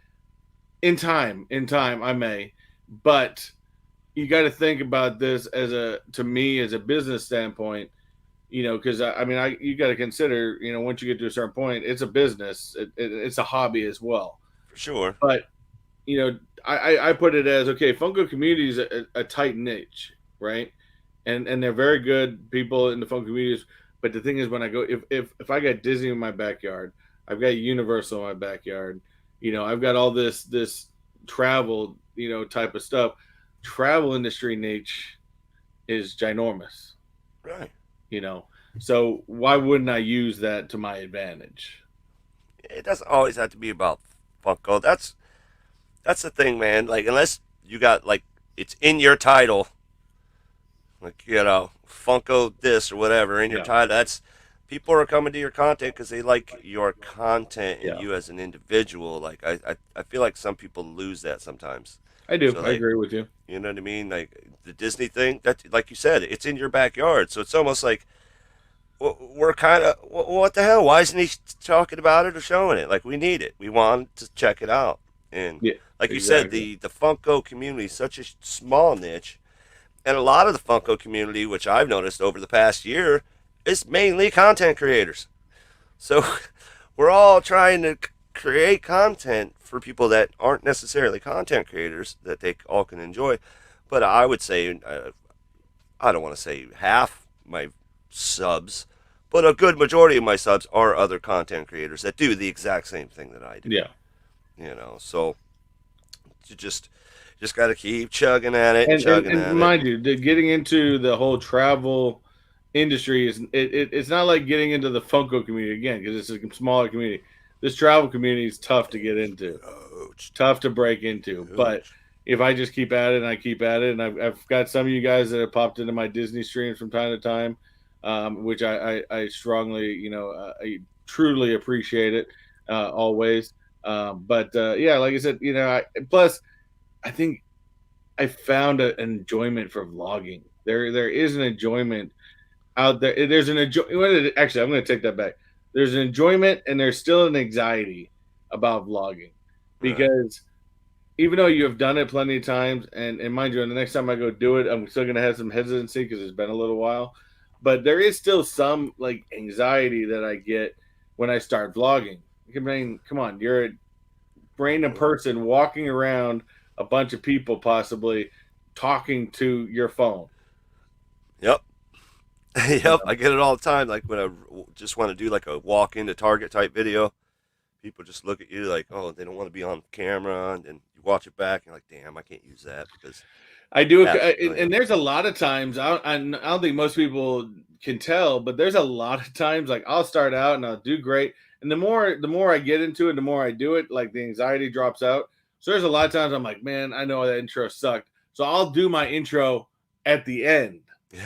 In time, I may, but you got to think about this to me as a business standpoint, because you got to consider, once you get to a certain point, it's a business, it's a hobby as well. For sure. But I put it as, okay, Funko community is a tight niche, right? And they're very good people in the Funko communities. But the thing is, when I go, if I got Disney in my backyard, I've got Universal in my backyard, I've got all this travel, type of stuff. Travel industry niche is ginormous, Right. So why wouldn't I use that to my advantage? It doesn't always have to be about Funko. That's the thing, man. Like unless you got like it's in your title, like Funko this or whatever in your Yeah. title. That's people are coming to your content because they like your content and Yeah. you as an individual. Like I feel like some people lose that sometimes. I do. So I agree with you. you know what I mean? Like the Disney thing. That like you said, it's in your backyard. So it's almost like we're kind of what the hell? Why isn't he talking about it or showing it? Like we need it. We want to check it out. And Yeah, like you said, exactly. the Funko community is such a small niche, and a lot of the Funko community, which I've noticed over the past year, is mainly content creators. So we're all trying to create content for people that aren't necessarily content creators that they all can enjoy. But I would say, I don't want to say half my subs, but a good majority of my subs are other content creators that do the exact same thing that I do. Yeah. So you just got to keep chugging at it, And, chugging and at it. mind you, getting into the whole travel industry it's not like getting into the Funko community again, because it's a smaller community. This travel community is tough to get into, Ouch. tough to break into. But Ouch. if I just keep at it and I keep at it, and I've got some of you guys that have popped into my Disney streams from time to time, which I strongly, I truly appreciate it, always. But yeah, like I said, plus I think I found an enjoyment for vlogging. There is an enjoyment out there. There's an enjoyment. Actually, I'm going to take that back. There's an enjoyment, and there's still an anxiety about vlogging, Right. because even though you have done it plenty of times, and mind you, the next time I go do it, I'm still going to have some hesitancy because it's been a little while. But there is still some like anxiety that I get when I start vlogging. I mean, come on, you're a random person walking around a bunch of people, possibly talking to your phone. Yep. Yep. I get it all the time. Like when I just want to do like a walk into Target type video, people just look at you like, oh, they don't want to be on camera, and then you watch it back and you're like, damn, I can't use that because I do, Absolutely. and there's a lot of times I don't think most people can tell, but there's a lot of times like I'll start out and I'll do great, and the more I get into it, the more I do it, like the anxiety drops out. So there's a lot of times I'm like, man, I know that intro sucked, so I'll do my intro at the end.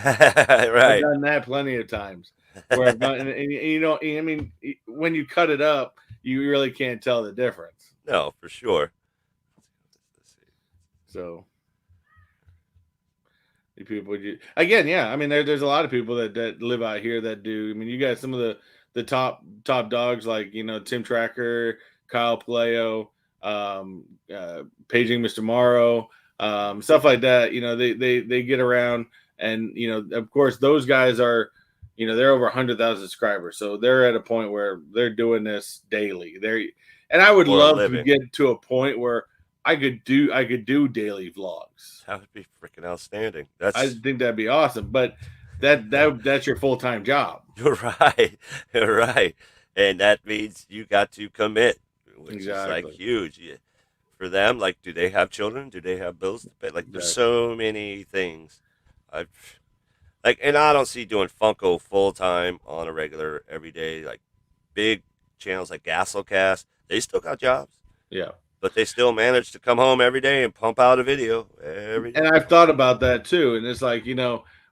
I've Right. done that plenty of times where I've done, and you know, I mean, when you cut it up, you really can't tell the difference. No, for sure. Let's see. So. The people again, yeah. I mean, there's a lot of people that live out here that do. I mean, you got some of the top dogs like Tim Tracker, Kyle Paleo, Paging Mr. Morrow, stuff like that. They get around, and of course those guys are, they're over 100,000 subscribers, so they're at a point where they're doing this daily. And I would For a love to living. get to a point where I could do daily vlogs. That would be freaking outstanding. I think that'd be awesome, but that's your full-time job. You're right. You're right. And that means you got to commit, which Exactly. is like huge. For them, like, do they have children? Do they have bills to pay? Like, there's Exactly. so many things. And I don't see doing Funko full time on a regular every day. Like big channels like Gasolcast, they still got jobs. Yeah. But they still manage to come home every day and pump out a video every day. And I've thought about that too. And it's like,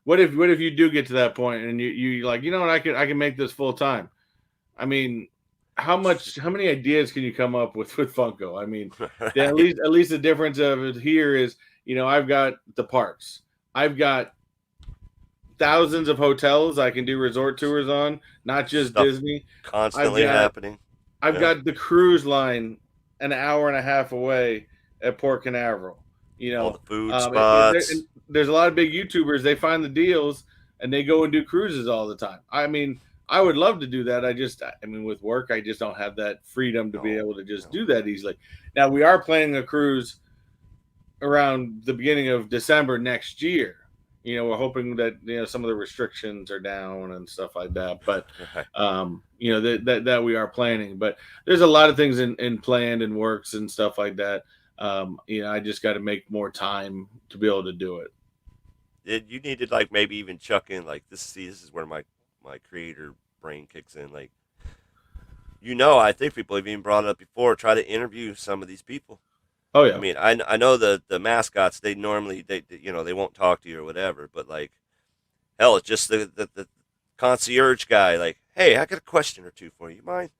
what if you do get to that point and you like, what, I can make this full time. I mean, how many ideas can you come up with Funko? I mean, Right. at least the difference of it here is, I've got the parks. I've got thousands of hotels I can do resort tours on, not just Stuff Disney. constantly happening. I've got the cruise line an hour and a half away at Port Canaveral. All the food spots. There's a lot of big YouTubers. They find the deals and they go and do cruises all the time. I mean, I would love to do that. I mean, with work, I just don't have that freedom to be able to just do that easily. Now, we are planning a cruise around the beginning of December next year. We're hoping that some of the restrictions are down and stuff like that. But Right. That we are planning. But there's a lot of things in planned and works and stuff like that. I just got to make more time to be able to do it. You need to like maybe even chuck in like this. See, this is where my creator brain kicks in. Like, I think people have even brought it up before. Try to interview some of these people. Oh yeah. I mean, I know the mascots. They normally they won't talk to you or whatever. But like, hell, it's just the concierge guy. Like, hey, I got a question or two for you. Mind?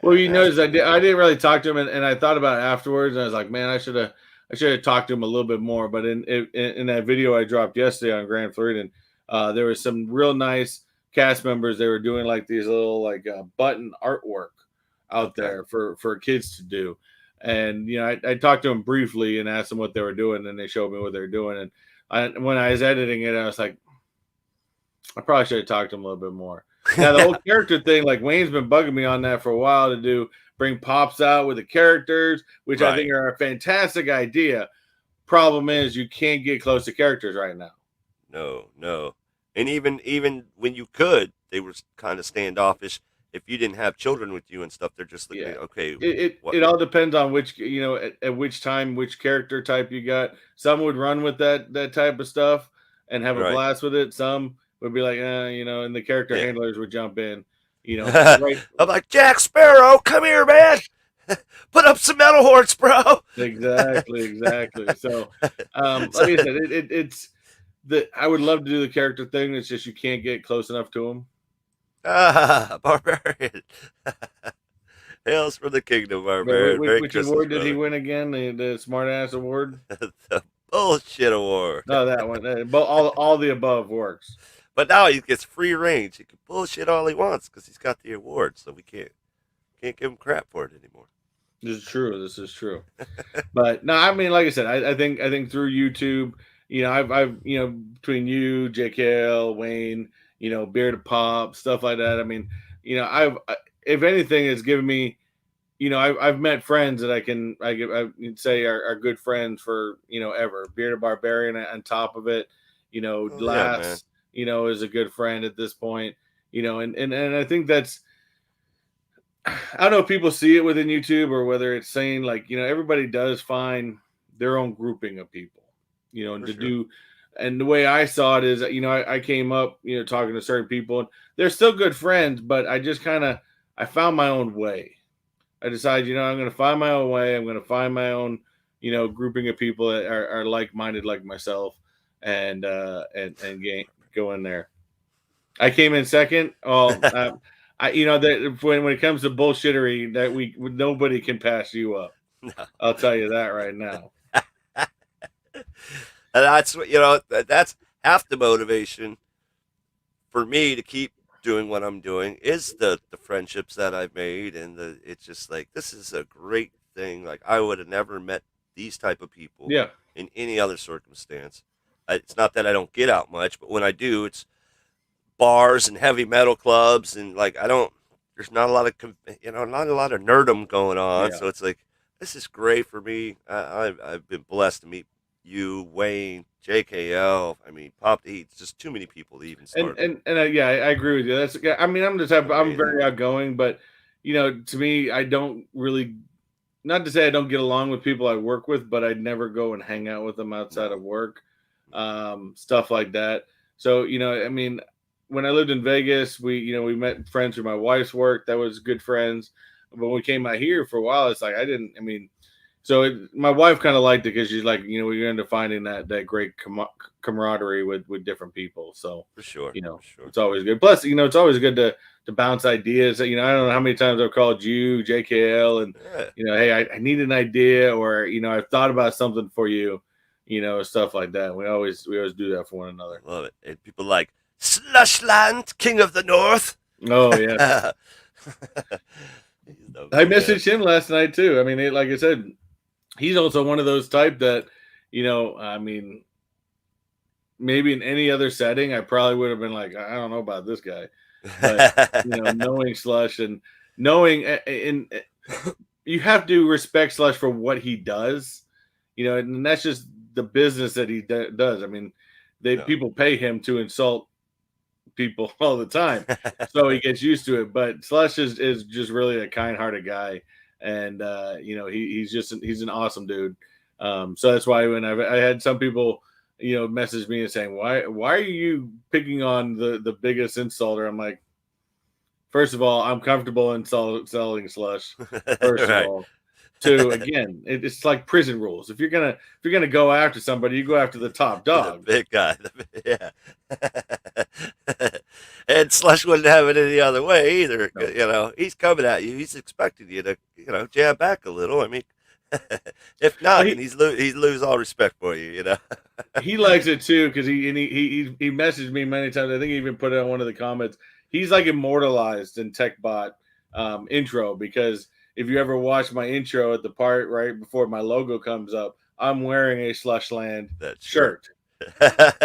Well, you notice I didn't really talk to him, and I thought about it afterwards, and I was like, man, I should have talked to him a little bit more. But in that video I dropped yesterday on Grand Floridian, there was some real nice cast members. They were doing like these little button artwork out there for kids to do. And I talked to them briefly and asked them what they were doing, and they showed me what they were doing. And when I was editing it, I was like, I probably should have talked to them a little bit more. Now the whole character thing, like Wayne's been bugging me on that for a while to bring pops out with the characters, which I think are a fantastic idea. Problem is, you can't get close to characters right now. No, and even when you could, they were kind of standoffish. If you didn't have children with you and stuff, they're just like, okay. It all depends on which at which time, which character type you got. Some would run with that type of stuff and have a blast with it. Some would be like, and the character handlers would jump in. Right. I'm like, Jack Sparrow, come here, man. Put up some metal horns, bro. Exactly. So, like I said, it's I would love to do the character thing. It's just you can't get close enough to them. Barbarian. Hails from the kingdom, Barbarian. Which award did he win again? The smart ass award? The bullshit award. No, that one. All the above works. But now he gets free range. He can bullshit all he wants because he's got the award, so we can't give him crap for it anymore. This is true. But no, I mean, like I said, I think through YouTube, I've between you, JKL, Wayne, Bearded Pop, stuff like that. I mean, I've if anything, it's given me, I've met friends that I can say are good friends for ever. Bearded Barbarian on top of it, Glass. Is a good friend at this point, and I think that's, I don't know if people see it within YouTube or whether it's saying like, everybody does find their own grouping of people. and For to sure. do. And the way I saw it is, I came up, talking to certain people, and they're still good friends, but I just I found my own way. I decided, I'm going to find my own way. I'm going to find my own, grouping of people that are like-minded like myself, and go in there. I came in second. Well, that when it comes to bullshittery, that nobody can pass you up. No. I'll tell you that right now. And that's what that's half the motivation for me to keep doing what I'm doing is the friendships that I've made, and it's just like this is a great thing. Like I would have never met these type of people Yeah. in any other circumstance. It's not that I don't get out much, but when I do, it's bars and heavy metal clubs, and like I don't. There's not a lot of not a lot of nerdum going on, Yeah. so it's like this is great for me. I've been blessed to meet you, Wayne, JKL. I mean, Pop the Heat. It's just too many people to even start. And yeah, I agree with you. I'm very outgoing, but to me, I don't really. Not to say I don't get along with people I work with, but I'd never go and hang out with them outside of work, stuff like that. So I mean, when I lived in Vegas, we met friends through my wife's work. That was good friends. But when we came out here for a while, it's like so my wife kind of liked it because she's like, we're into finding that great camaraderie with different people. So For sure. it's always good. Plus, it's always good to bounce ideas. I don't know how many times I've called you, JKL, and hey, I need an idea, or I've thought about something for you, stuff like that. We always do that for one another. Love it. And people like Slushland, King of the North. Oh yeah. I messaged him last night too. I mean, like I said, he's also one of those type that, I mean, maybe in any other setting, I probably would have been like, I don't know about this guy. But, knowing Slush and knowing, and you have to respect Slush for what he does, and that's just the business that he does. I mean, people pay him to insult people all the time, so he gets used to it. But Slush is just really a kind-hearted guy, and he's an awesome dude. So that's why when I had some people message me and saying, why are you picking on the biggest insulter? I'm like, first of all, I'm comfortable in selling Slush. First Right. of all. Two, again, it's like prison rules. If you're gonna go after somebody, you go after the top dog. The big guy. Yeah. And Slush wouldn't have it any other way either. No. He's coming at you. He's expecting you to jab back a little. I mean, if not, then he's lose all respect for you. He likes it too because he messaged me many times. I think he even put it on one of the comments. He's like immortalized in TechBot intro, because if you ever watch my intro at the part right before my logo comes up, I'm wearing a Slushland shirt.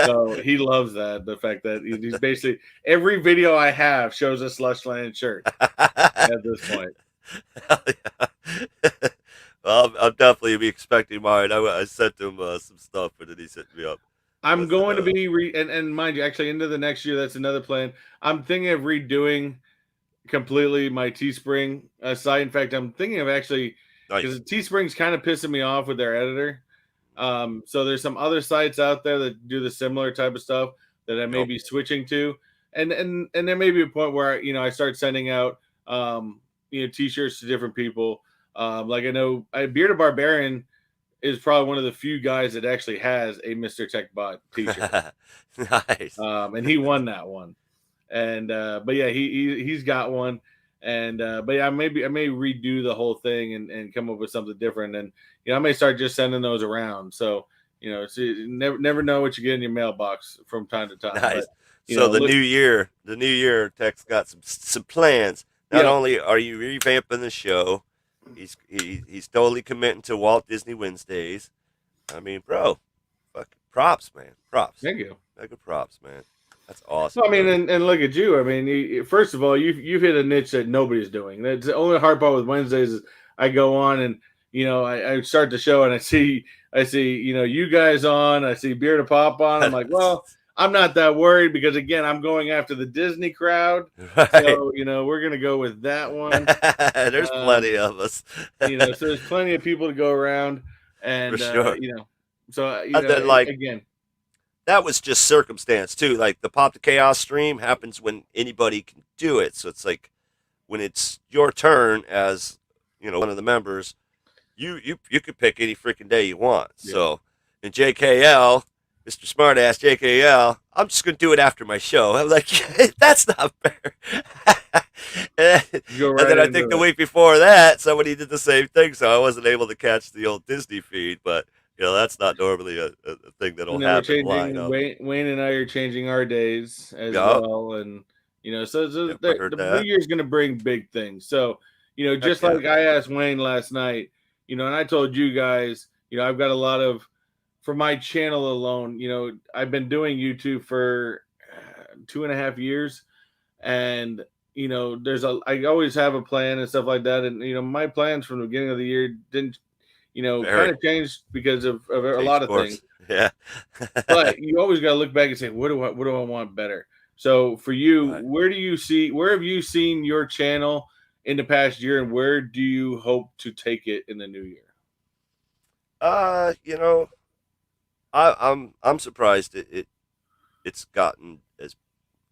So he loves that. The fact that he's basically every video I have shows a Slushland shirt at this point. Hell yeah. Well, I'll definitely be expecting mine. I sent him some stuff, and then he set me up. I'm going to be and mind you, actually into the next year, that's another plan. I'm thinking of redoing completely my Teespring site. In fact, I'm thinking of actually, because Teespring's kind of pissing me off with their editor. So there's some other sites out there that do the similar type of stuff that I may be switching to, and there may be a point where I start sending out t-shirts to different people. Like I know Bearded Barbarian is probably one of the few guys that actually has a Mr. TechBot t-shirt. Nice. And he won that one. And but yeah, he's got one, and but yeah, I may redo the whole thing and come up with something different, and I may start just sending those around. So never know what you get in your mailbox from time to time. Nice. But, so the new year, Tech's got some plans. Not only are you revamping the show, he's totally committing to Walt Disney Wednesdays. I mean, bro, fucking props, man, props. Thank you. Mega props, man. That's awesome. I mean, and look at you. I mean, first of all, you've hit a niche that nobody's doing. That's the only hard part with Wednesdays is I go on and I start the show and I see you guys on. I see Bearded Pop on. I'm like, well, I'm not that worried because again, I'm going after the Disney crowd. Right. So we're gonna go with that one. There's plenty of us. So there's plenty of people to go around, and for sure. So And then like again, that was just circumstance too. Like the Pop the Chaos stream happens when anybody can do it. So it's like when it's your turn as one of the members, you could pick any freaking day you want. yeah. So in JKL, Mr. Smartass JKL, I'm just gonna do it after my show. I'm like, that's not fair. and Go and right then I into think the it. week before that, somebody did the same thing, so I wasn't able to catch the old Disney feed. But that's not normally a thing that'll And then we're happen changing. lineup. Wayne and I are changing our days as Yup, well, and so yep, I heard the New that. Year's going to bring big things. So Heck just yeah. like I asked Wayne last night, and I told you guys, I've got a lot of for my channel alone. I've been doing YouTube for 2.5 years, and I always have a plan and stuff like that, and my plans from the beginning of the year didn't kind Very of changed because of a lot change of things. course. Yeah. But you always got to look back and say, what do I want better? So for you, Right. where have you seen your channel in the past year, and where do you hope to take it in the new year? You know, I'm surprised it's gotten as,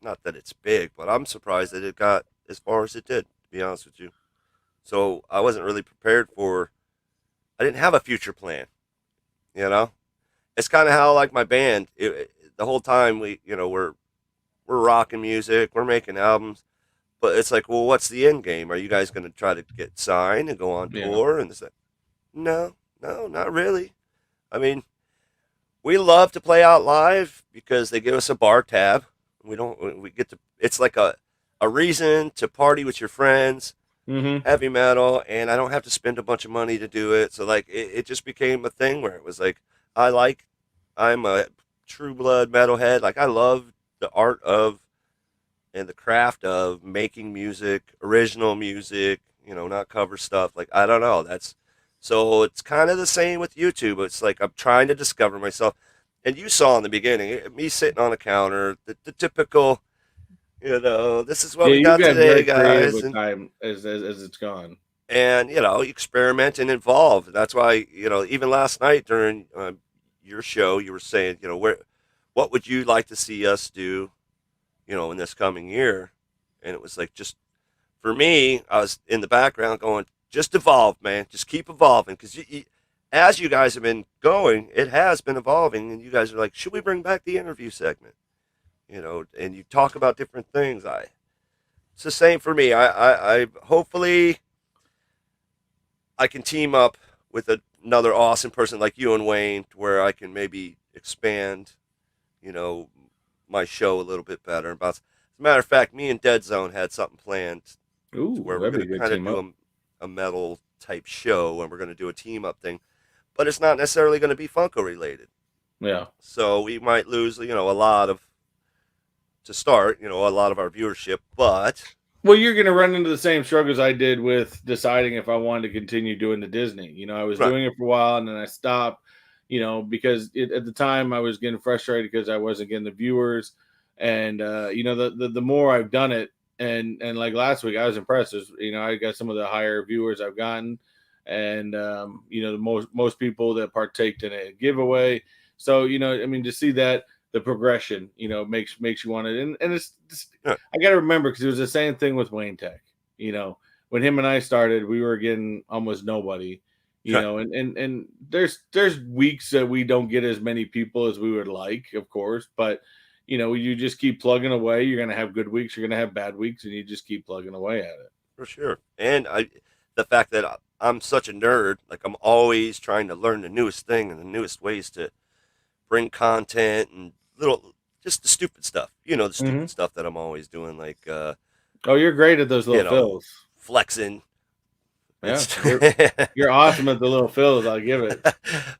not that it's big, but I'm surprised that it got as far as it did, to be honest with you. So I wasn't really prepared for. I didn't have a future plan. You know, it's kind of how like my band. The whole time we're rocking music, we're making albums, but it's like, well, what's the end game? Are you guys going to try to get signed and go on Yeah. tour? And it's like, no, not really. I mean, we love to play out live because they give us a bar tab. We get to. It's like a reason to party with your friends, Mm-hmm. heavy metal, and I don't have to spend a bunch of money to do it. So like it just became a thing where it was like I'm a true blood metalhead. Like I love the art of and the craft of making music, original music, not cover stuff. Like I don't know. That's so it's kind of the same with YouTube. It's like I'm trying to discover myself. And you saw in the beginning me sitting on a counter, the typical, this is what Yeah, we you've got got today, very creative guys, with time as it's gone. and experiment and evolve. That's why even last night during your show, you were saying what would you like to see us do, in this coming year, and it was like just for me, I was in the background going, just evolve, man, just keep evolving because as you guys have been going, it has been evolving, and you guys are like, should we bring back the interview segment, and you talk about different things. It's the same for me. I hopefully I can team up with another awesome person like you and Wayne, where I can maybe expand, you know, my show a little bit better. As a matter of fact, me and Dead Zone had something planned to Ooh, where we're that'd be going a to good kind of team do up. a metal type show, and we're going to do a team up thing, but it's not necessarily going to be Funko related. Yeah. So we might lose, a lot of to start, a lot of our viewership, but Well, you're going to run into the same struggles I did with deciding if I wanted to continue doing the Disney. I was right, doing it for a while and then I stopped, because at the time I was getting frustrated because I wasn't getting the viewers. And, the more I've done it, and like last week, I was impressed. I got some of the higher viewers I've gotten. And, the most people that partaked in a giveaway. So, I mean, to see that, the progression, makes you want it. And it's just, right, I got to remember because it was the same thing with Wayne Tech. When him and I started, we were getting almost nobody. right, And there's weeks that we don't get as many people as we would like, of course, but you just keep plugging away. You're gonna have good weeks, you're gonna have bad weeks, and you just keep plugging away at it. for sure. And the fact that I'm such a nerd, like I'm always trying to learn the newest thing and the newest ways to bring content and just the stupid stuff. The Mm-hmm. stupid stuff that I'm always doing, like Oh, you're great at those little fills. flexing. Yeah, It's you're awesome at the little fills. I'll give it.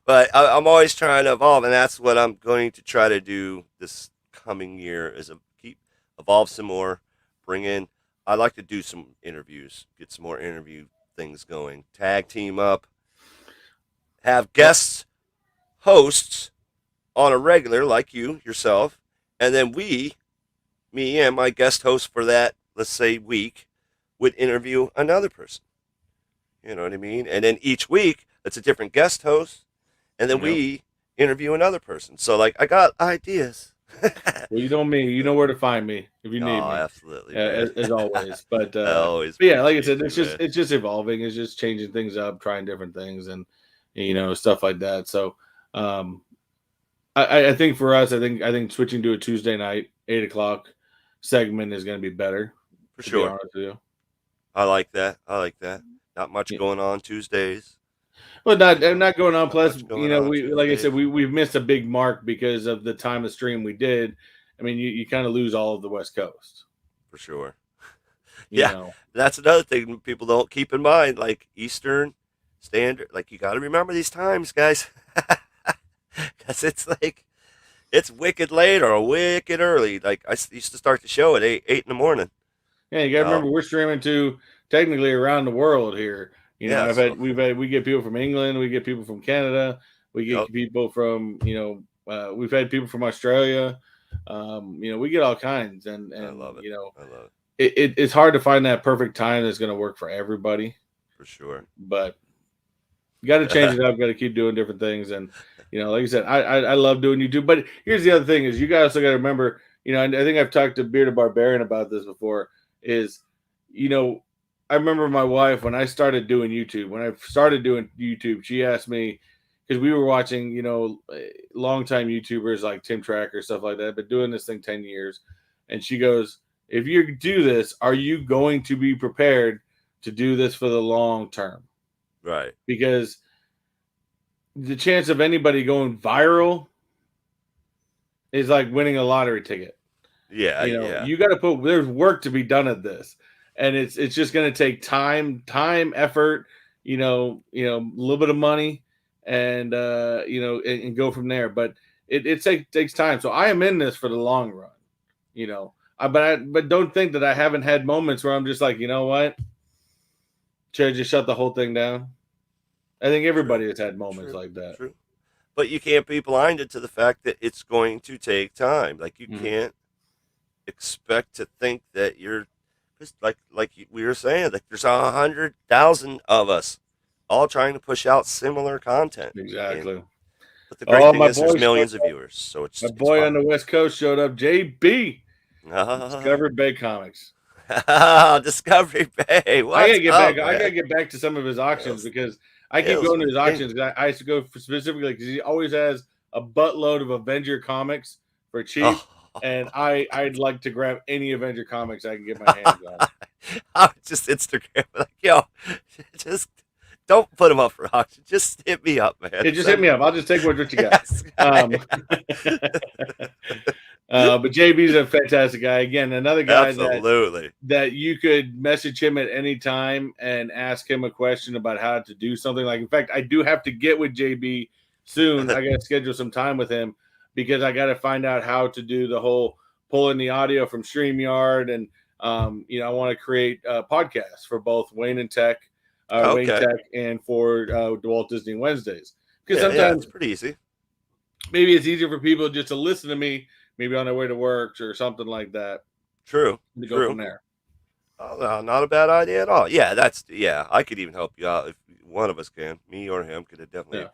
but I'm always trying to evolve, and that's what I'm going to try to do this coming year. Is keep evolve some more, bring in. I like to do some interviews, get some more interview things going, tag team up, have guests, hosts on a regular like yourself, and then me and my guest host for that, let's say week, would interview another person. You know what I mean? And then each week, it's a different guest host. And then Yep. we interview another person. So like I got ideas. Well, you know me. You know where to find me if you need Oh, me, absolutely, man. as always. I always But yeah, like I appreciate said, you, man. it's just evolving. It's just changing things up, trying different things, and stuff like that. So, um, I think for us, I think switching to a Tuesday night 8 o'clock segment is going to be better. For To be sure. honest with you, I like that. I like that. Not much yeah. going on Tuesdays. Well, not going on. Not Plus, much going on we like I Tuesdays. said, we've missed a big mark because of the time of stream we did. I mean, you kind of lose all of the West Coast. For sure. You Yeah, know. that's another thing people don't keep in mind. Like Eastern Standard, like you got to remember these times, guys, because it's like it's wicked late or wicked early. Like used to start the show at 8 in the morning. Yeah, you got to remember we're streaming to technically around the world here. Yeah, We get people from England, we get people from Canada, we get people from we've had people from Australia. We get all kinds, and I love it. I love it's hard to find that perfect time that's going to work for everybody. For sure. But you got to change it up. Got to keep doing different things, and like I said, I love doing YouTube. But here's the other thing: is you guys also got to remember, and I think I've talked to Bearded Barbarian about this before. Is I remember my wife when I started doing YouTube. When I started doing YouTube, she asked me because we were watching, longtime YouTubers like Tim Tracker, stuff like that, but doing this thing 10 years, and she goes, "If you do this, are you going to be prepared to do this for the long term?" Right. Because the chance of anybody going viral is like winning a lottery ticket. Yeah, You got to there's work to be done at this, and it's just going to take time, effort, a little bit of money, and and go from there. But it takes time. So I am in this for the long run, but don't think that I haven't had moments where I'm just like, you know what, should I just shut the whole thing down? I think everybody has had moments like that. True. But you can't be blinded to the fact that it's going to take time. Like you can't expect to think that you're just like we were saying, like there's 100,000 of us all trying to push out similar content. Exactly. But the great thing is there's millions of viewers. So it's my boy on the West Coast showed up, JB. Discovery Bay Comics. Discovery Bay. I gotta get back to some of his auctions because I keep going to his auctions. I used to go specifically because he always has a buttload of Avenger comics for cheap, and I'd like to grab any Avenger comics I can get my hands on. I would just Instagram like, just don't put them up for auction. Just hit me up, man. Just hit me up. I'll just take what you got. But JB's a fantastic guy. Again, another guy that you could message him at any time and ask him a question about how to do something. Like, in fact, I do have to get with JB soon. I got to schedule some time with him because I got to find out how to do the whole pulling the audio from StreamYard. And, I want to create a podcast for both Wayne and Tech, Wayne Tech, and for Walt Disney Wednesdays. Because sometimes it's pretty easy. Maybe it's easier for people just to listen to me, maybe on their way to work or something like that. True. To go from there. Oh, no, not a bad idea at all. Yeah, I could even help you out if one of us can. Me or him could have definitely. Yeah.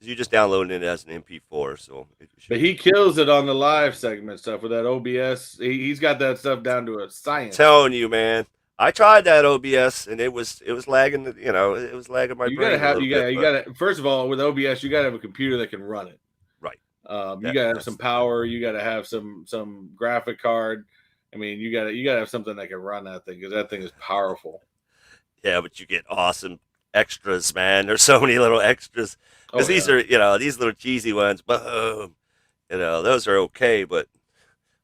You just downloaded it as an MP4, so. But he kills it on the live segment stuff with that OBS. He's got that stuff down to a science. I'm telling you, man. I tried that OBS and it was lagging. It was lagging my brain. You gotta. First of all, with OBS, you gotta have a computer that can run it. Right. You gotta have some power. You gotta have some graphic card. I mean, you gotta have something that can run that thing because that thing is powerful. Yeah, but you get awesome extras, man. There's so many little extras because these are these little cheesy ones. Boom, those are okay, but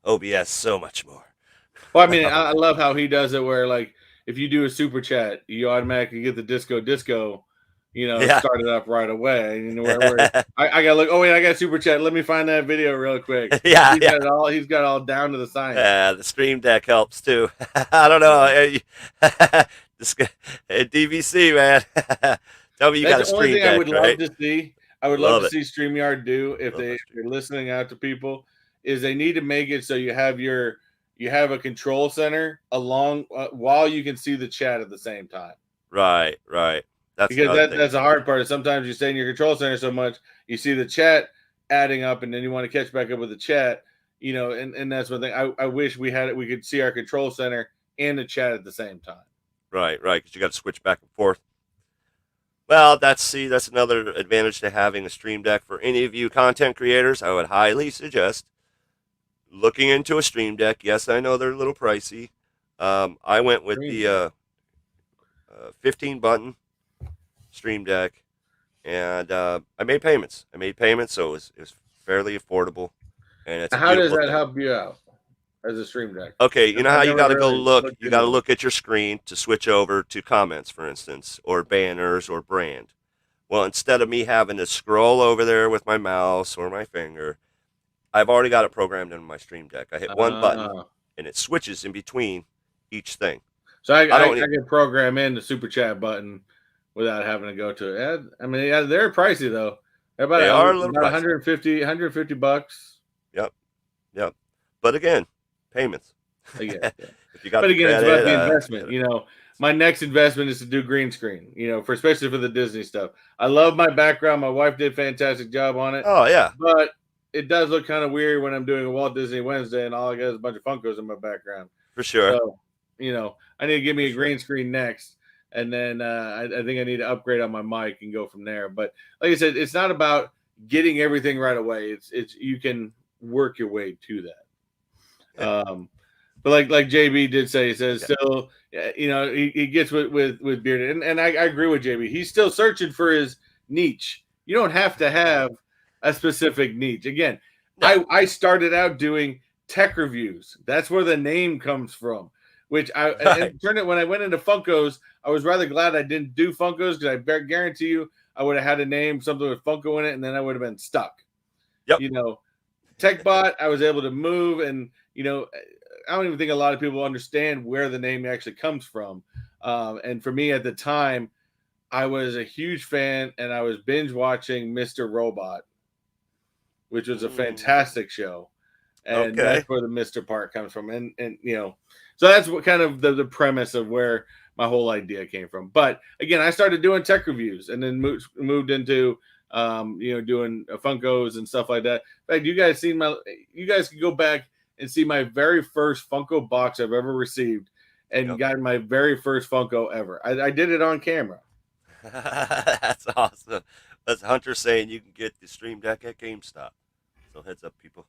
OBS so much more. Well, I mean, I love how he does it where like if you do a super chat, you automatically get the disco. Start it up right away. I gotta look. Oh wait, I got super chat. Let me find that video real quick. He's got it all down to the science. Yeah, the Stream Deck helps too. I don't know. DVC, man. Tell me you got a Stream Deck. I would love to see. I would love to see StreamYard do if they're listening out to people. Is they need to make it so you have a control center along while you can see the chat at the same time. Right. That's the hard part. Sometimes you stay in your control center so much, you see the chat, adding up, and then you want to catch back up with the chat, and that's one thing. I wish we could see our control center and the chat at the same time. Right, because you got to switch back and forth. Well, that's another advantage to having a Stream Deck. For any of you content creators, I would highly suggest looking into a Stream Deck. Yes, I know they're a little pricey. I went with the 15-button Stream Deck, and I made payments. So it was fairly affordable. And it's how does that help you out as a Stream Deck? Okay, you know how you got to go look. You got to look at your screen to switch over to comments, for instance, or banners or brand. Well, instead of me having to scroll over there with my mouse or my finger, I've already got it programmed in my Stream Deck. I hit one button, and it switches in between each thing. So I can program in the super chat button without having to go to it. I mean, they're pricey though. They are a little about pricey. $150. Yep. But again, payments. Yeah. If you got but again, it's about the investment. My next investment is to do green screen. Especially for the Disney stuff. I love my background. My wife did a fantastic job on it. Oh yeah. But it does look kind of weird when I'm doing a Walt Disney Wednesday and all I got is a bunch of Funkos in my background. For sure. So, I need to give me a green screen next. And then I think I need to upgrade on my mic and go from there. But like I said, it's not about getting everything right away. It's you can work your way to that. Yeah. But like JB did say, he says still, he gets with Bearded. And I agree with JB. He's still searching for his niche. You don't have to have a specific niche. Again, I started out doing tech reviews. That's where the name comes from. Which and turned it when I went into Funkos, I was rather glad I didn't do Funkos because I guarantee you I would have had a name, something with Funko in it, and then I would have been stuck. Yep. TechBot, I was able to move, and I don't even think a lot of people understand where the name actually comes from. And for me at the time, I was a huge fan, and I was binge watching Mr. Robot, which was a fantastic show. And that's where the Mr. part comes from. And so that's what kind of the premise of where my whole idea came from. But again, I started doing tech reviews and then moved into doing Funkos and stuff like that. In fact, you guys can go back and see my very first Funko box I've ever received and got my very first Funko ever. I did it on camera. That's awesome. That's Hunter saying you can get the Stream Deck at GameStop. So heads up, people.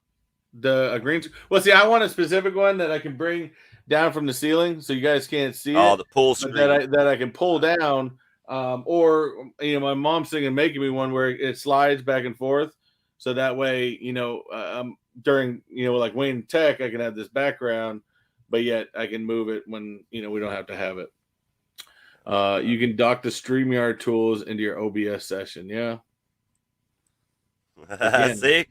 Well, see, I want a specific one that I can bring down from the ceiling so you guys can't see it. Oh, the pull screen that I can pull down. Or my mom's thinking making me one where it slides back and forth, so that way during like Wayne Tech I can have this background, but yet I can move it when we don't have to have it. You can dock the StreamYard tools into your OBS session. Yeah. See,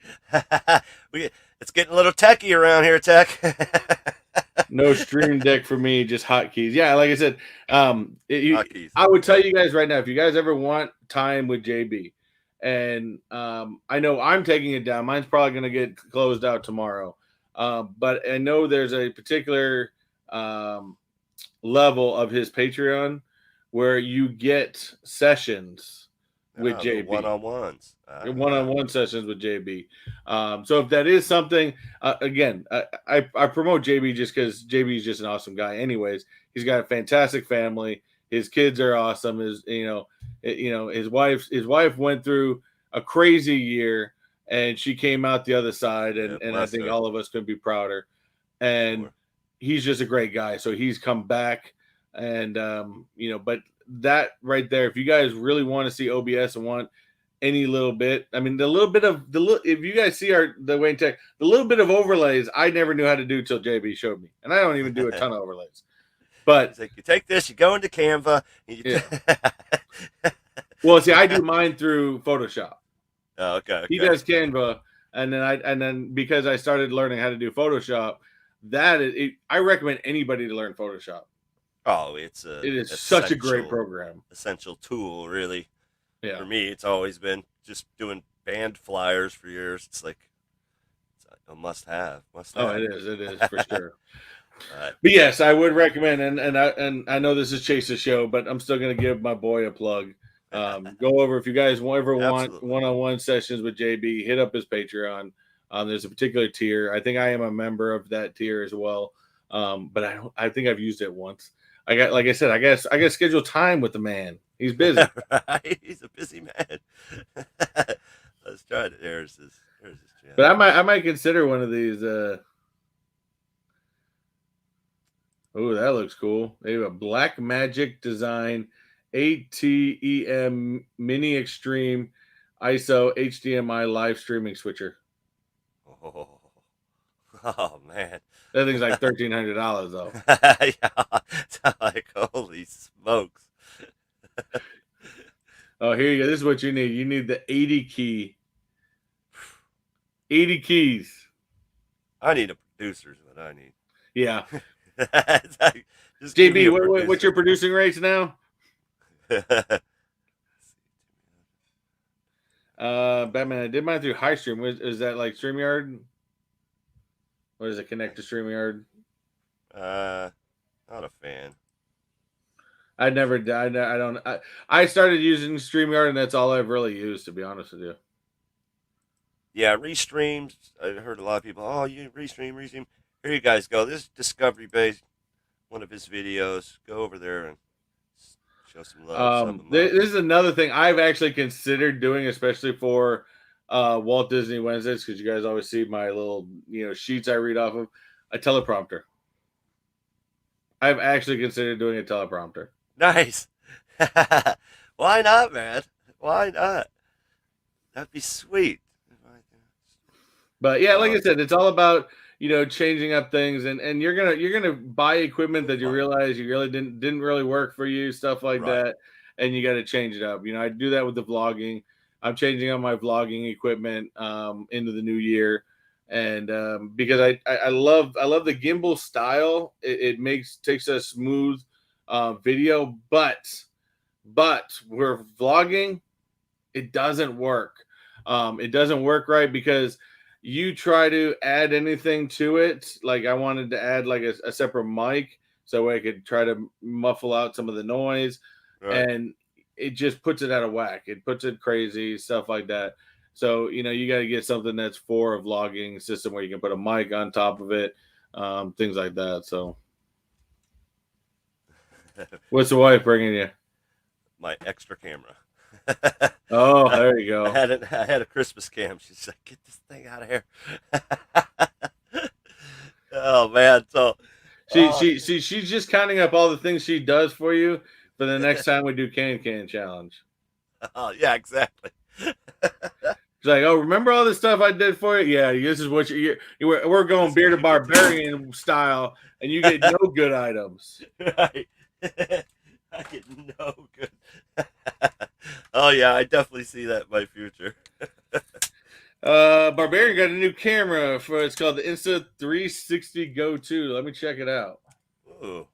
it's getting a little techie around here, Tech. No Stream Deck for me, just hotkeys. Yeah, like I said, I would tell you guys right now, if you guys ever want time with JB, and I know I'm taking it down. Mine's probably going to get closed out tomorrow. But I know there's a particular level of his Patreon where you get sessions with JB. One-on-ones. One-on-one sessions with JB. So if that is something, again, I promote JB just because JB is just an awesome guy. Anyways, he's got a fantastic family. His kids are awesome. His wife went through a crazy year, and she came out the other side, and I think all of us could be prouder. And he's just a great guy. So he's come back, and but that right there, if you guys really want to see OBS and want any little bit, I mean, if you guys see the Wayne Tech, the little bit of overlays I never knew how to do till JB showed me, and I don't even do a ton of overlays. But like you take this, you go into Canva. Well, see, I do mine through Photoshop. Oh, okay. He does Canva, and then because I started learning how to do Photoshop, I recommend anybody to learn Photoshop. Oh, it is such a great program. Essential tool, really. Yeah. For me, it's always been just doing band flyers for years. It's like a must-have. Oh, it is for sure. But yes, I would recommend, and I know this is Chase's show, but I'm still going to give my boy a plug. Go over if you guys ever want Absolutely. one-on-one sessions with JB. Hit up his Patreon. There's a particular tier. I think I am a member of that tier as well. But I think I've used it once. Like I said, I got to schedule time with the man. He's busy. Right? He's a busy man. Let's try it. There's his channel. But I might consider one of these. Oh, that looks cool. They have a Black Magic Design ATEM Mini Extreme ISO HDMI live streaming switcher. Oh man, that thing's like $1,300 though. Yeah, it's like holy smokes. Oh, here you go. This is what you need. You need the 80 key. 80 keys. I need a producer is what I need. Yeah. Like, JB, what's your producing rates now? Batman, I did mine through High Stream. Is that like StreamYard? Or does it connect to StreamYard? Not a fan. I started using StreamYard, and that's all I've really used, to be honest with you. Yeah, restreams. I heard a lot of people, oh, you restream. Here you guys go. This is Discovery Base, one of his videos. Go over there and show some love. This is another thing I've actually considered doing, especially for Walt Disney Wednesdays, because you guys always see my little sheets I read off of. A teleprompter. I've actually considered doing a teleprompter. Nice. Why not, man? Why not? That'd be sweet. But yeah, like I said, it's all about changing up things, and you're gonna buy equipment that you realize you really didn't really work for you, stuff like that, and you got to change it up. I do that with the vlogging. I'm changing up my vlogging equipment into the new year, and because I love the gimbal style. It takes a smooth video, but we're vlogging. It doesn't work. It doesn't work right because you try to add anything to it. Like I wanted to add like a separate mic so I could try to muffle out some of the noise, and it just puts it out of whack. It puts it crazy, stuff like that. So, you got to get something that's for a vlogging system where you can put a mic on top of it, things like that. So what's the wife bringing you? My extra camera. Oh, there you go. I had a Christmas cam. She's like, get this thing out of here. Oh man, so she's just counting up all the things she does for you for the next time we do can challenge. Oh yeah, exactly. She's like, oh, remember all this stuff I did for you? Yeah, this is what we're going bearded barbarian style, and you get no good items. Right. I get no good. Oh yeah, I definitely see that in my future. Barbarian got a new camera it's called the Insta360 Go 2. Let me check it out. Ooh.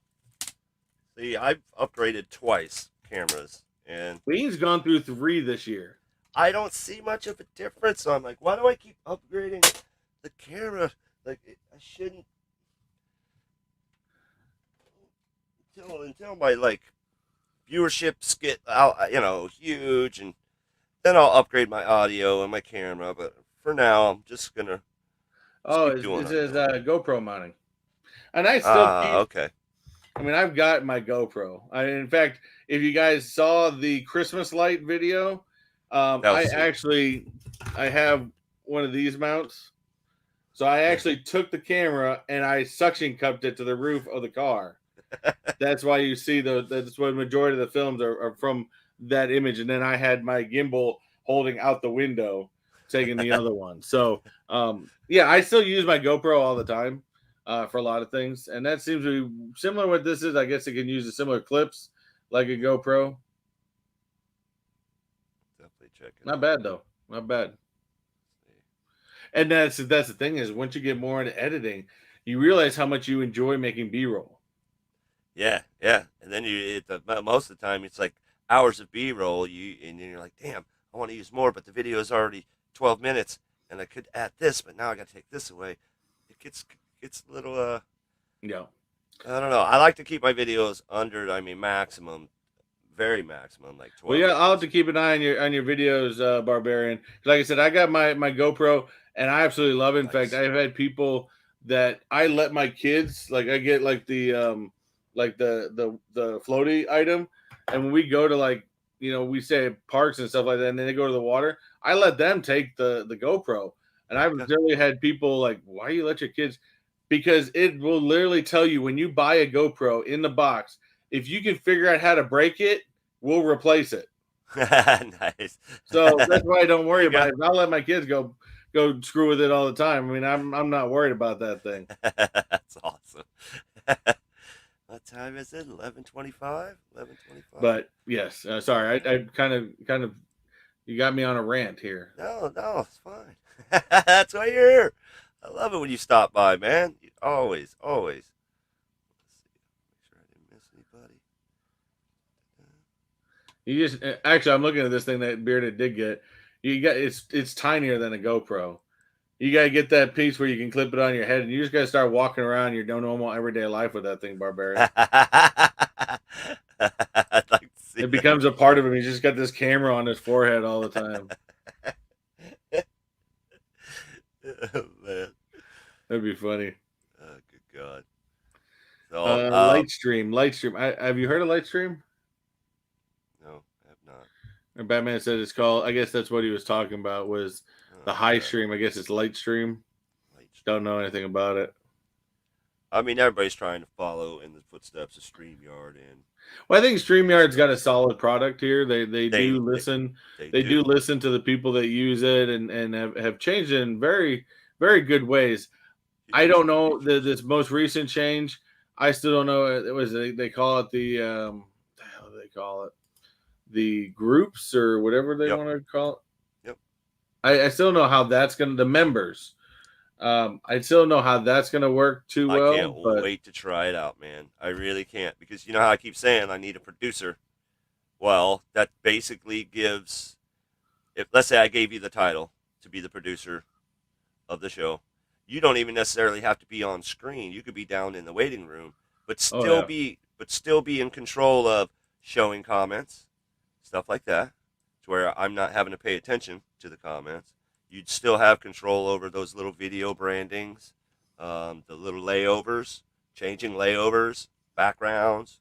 See, I've upgraded twice cameras, and Wayne's gone through 3 this year. I don't see much of a difference. So I'm like, why do I keep upgrading the camera? Like I shouldn't. Until my viewerships get out, huge, and then I'll upgrade my audio and my camera. But for now, I'm just gonna. It says GoPro mounting, and I still okay. I mean, I've got my GoPro. In fact, if you guys saw the Christmas light video, I have one of these mounts. So I actually took the camera and I suction cupped it to the roof of the car. That's why you see that's why the majority of the films are from that image. And then I had my gimbal holding out the window, taking the other one. So, I still use my GoPro all the time for a lot of things. And that seems to be similar to what this is. I guess it can use the similar clips like a GoPro. Definitely check it. Not bad, though. Not bad. And that's the thing is once you get more into editing, you realize how much you enjoy making B-roll. Yeah. And then most of the time it's like hours of B-roll. And then you're like, damn, I want to use more, but the video is already 12 minutes, and I could add this, but now I got to take this away. It gets a little. Yeah. I don't know. I like to keep my videos under. Maximum very maximum, like 12. Well, yeah, I'll have to keep an eye on your videos, Barbarian. Like I said, I got my GoPro, and I absolutely love it. In fact, I've had people that I let my kids, like I get like the floaty item, and when we go to like we say parks and stuff like that, and then they go to the water, I let them take the GoPro, and I've literally had people like, why do you let your kids? Because it will literally tell you when you buy a GoPro in the box, if you can figure out how to break it, we'll replace it. Nice. So that's why I don't worry about it. I'll let my kids go screw with it all the time. I mean, I'm not worried about that thing. That's awesome. What time is it? 11:25. 11:25. But yes, sorry, I kind of you got me on a rant here. No, it's fine. That's why you're here. I love it when you stop by, man. Always. Let's see. Make sure I didn't miss anybody. You just actually, I'm looking at this thing that Bearded did get. You got it's tinier than a GoPro. You gotta get that piece where you can clip it on your head, and you just gotta start walking around your normal everyday life with that thing, Barbarian. I'd like to see it becomes a part of him. He's just got this camera on his forehead all the time. Oh, man. That'd be funny. Oh, good God. So, Lightstream. Have you heard of Lightstream? No, I have not. And Batman said it's called. I guess that's what he was talking about was the high stream. I guess it's Lightstream. Don't know anything about it. I mean, everybody's trying to follow in the footsteps of StreamYard, and well, I think StreamYard's got a solid product here. They do listen. They do listen to the people that use it, and have changed it in very, very good ways. I don't know this most recent change. I still don't know. It was they call it the how do they call it? The groups or whatever they want to call it. Yep. I still don't know how that's going to the members. I still don't know how that's going to work too well. I can't wait to try it out, man. I really can't, because you know how I keep saying I need a producer. Well, that basically gives, if let's say I gave you the title to be the producer of the show, you don't even necessarily have to be on screen. You could be down in the waiting room, but still be in control of showing comments, stuff like that, to where I'm not having to pay attention to the comments. You'd still have control over those little video brandings, the little layovers, changing layovers, backgrounds,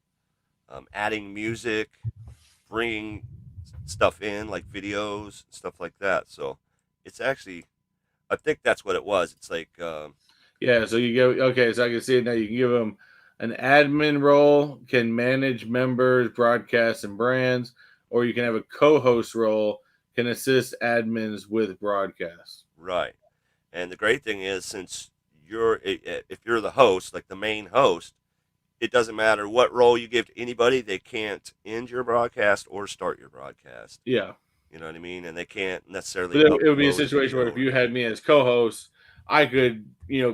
adding music, bringing stuff in like videos, stuff like that. So it's actually, I think that's what it was. It's like, so you go, okay, so I can see it now. You can give them an admin role, can manage members, broadcasts, and brands, or you can have a co-host role, can assist admins with broadcasts. Right. And the great thing is, since if you're the host, like the main host, it doesn't matter what role you give to anybody. They can't end your broadcast or start your broadcast. Yeah. You know what I mean? And they can't necessarily. It would be a situation where if you had me as co-host, I could,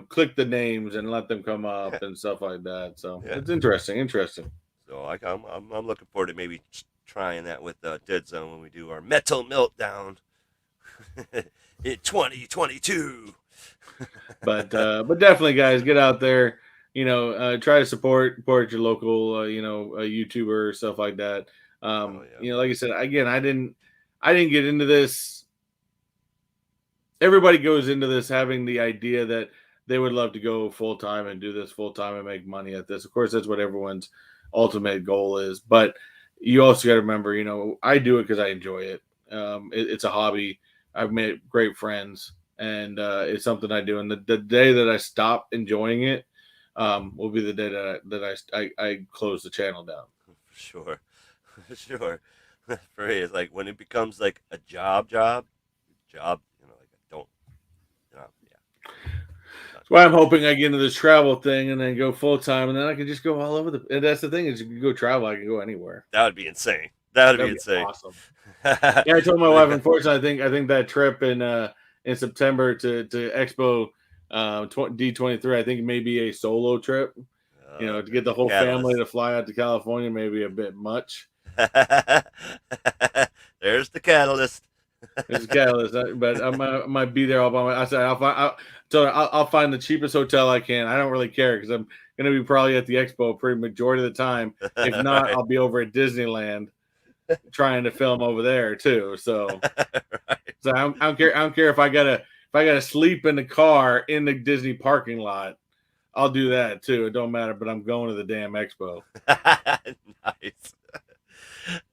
click the names and let them come up and stuff like that. So it's interesting. So I'm looking forward to maybe trying that with Dead Zone when we do our Metal Meltdown in 2022. but definitely, guys, get out there. Try to support your local, YouTuber, stuff like that. Like I said, again, I didn't get into this. Everybody goes into this having the idea that they would love to go full time and do this full time and make money at this. Of course, that's what everyone's ultimate goal is. But you also got to remember, I do it because I enjoy it. It's a hobby. I've made great friends, and it's something I do. And the day that I stop enjoying it will be the day that I close the channel down. Sure. For me, it's like when it becomes like a job, like I don't, That's why I'm hoping I get into this travel thing and then go full time, and then I can just go all over and that's the thing is, you can go travel. I can go anywhere. That would be insane. That'd be insane. Awesome. I told my wife, unfortunately, I think that trip in September to Expo D23, I think maybe a solo trip. To get the whole family to fly out to California, maybe a bit much. There's the catalyst. But I might be there all by myself. I said I'll find the cheapest hotel I can. I don't really care because I'm going to be probably at the expo pretty majority of the time. If not, I'll be over at Disneyland. trying to film over there too. So, Right. so I don't care if I gotta sleep in the car in the Disney parking lot. I'll do that too. It don't matter. But I'm going to the damn expo. Nice.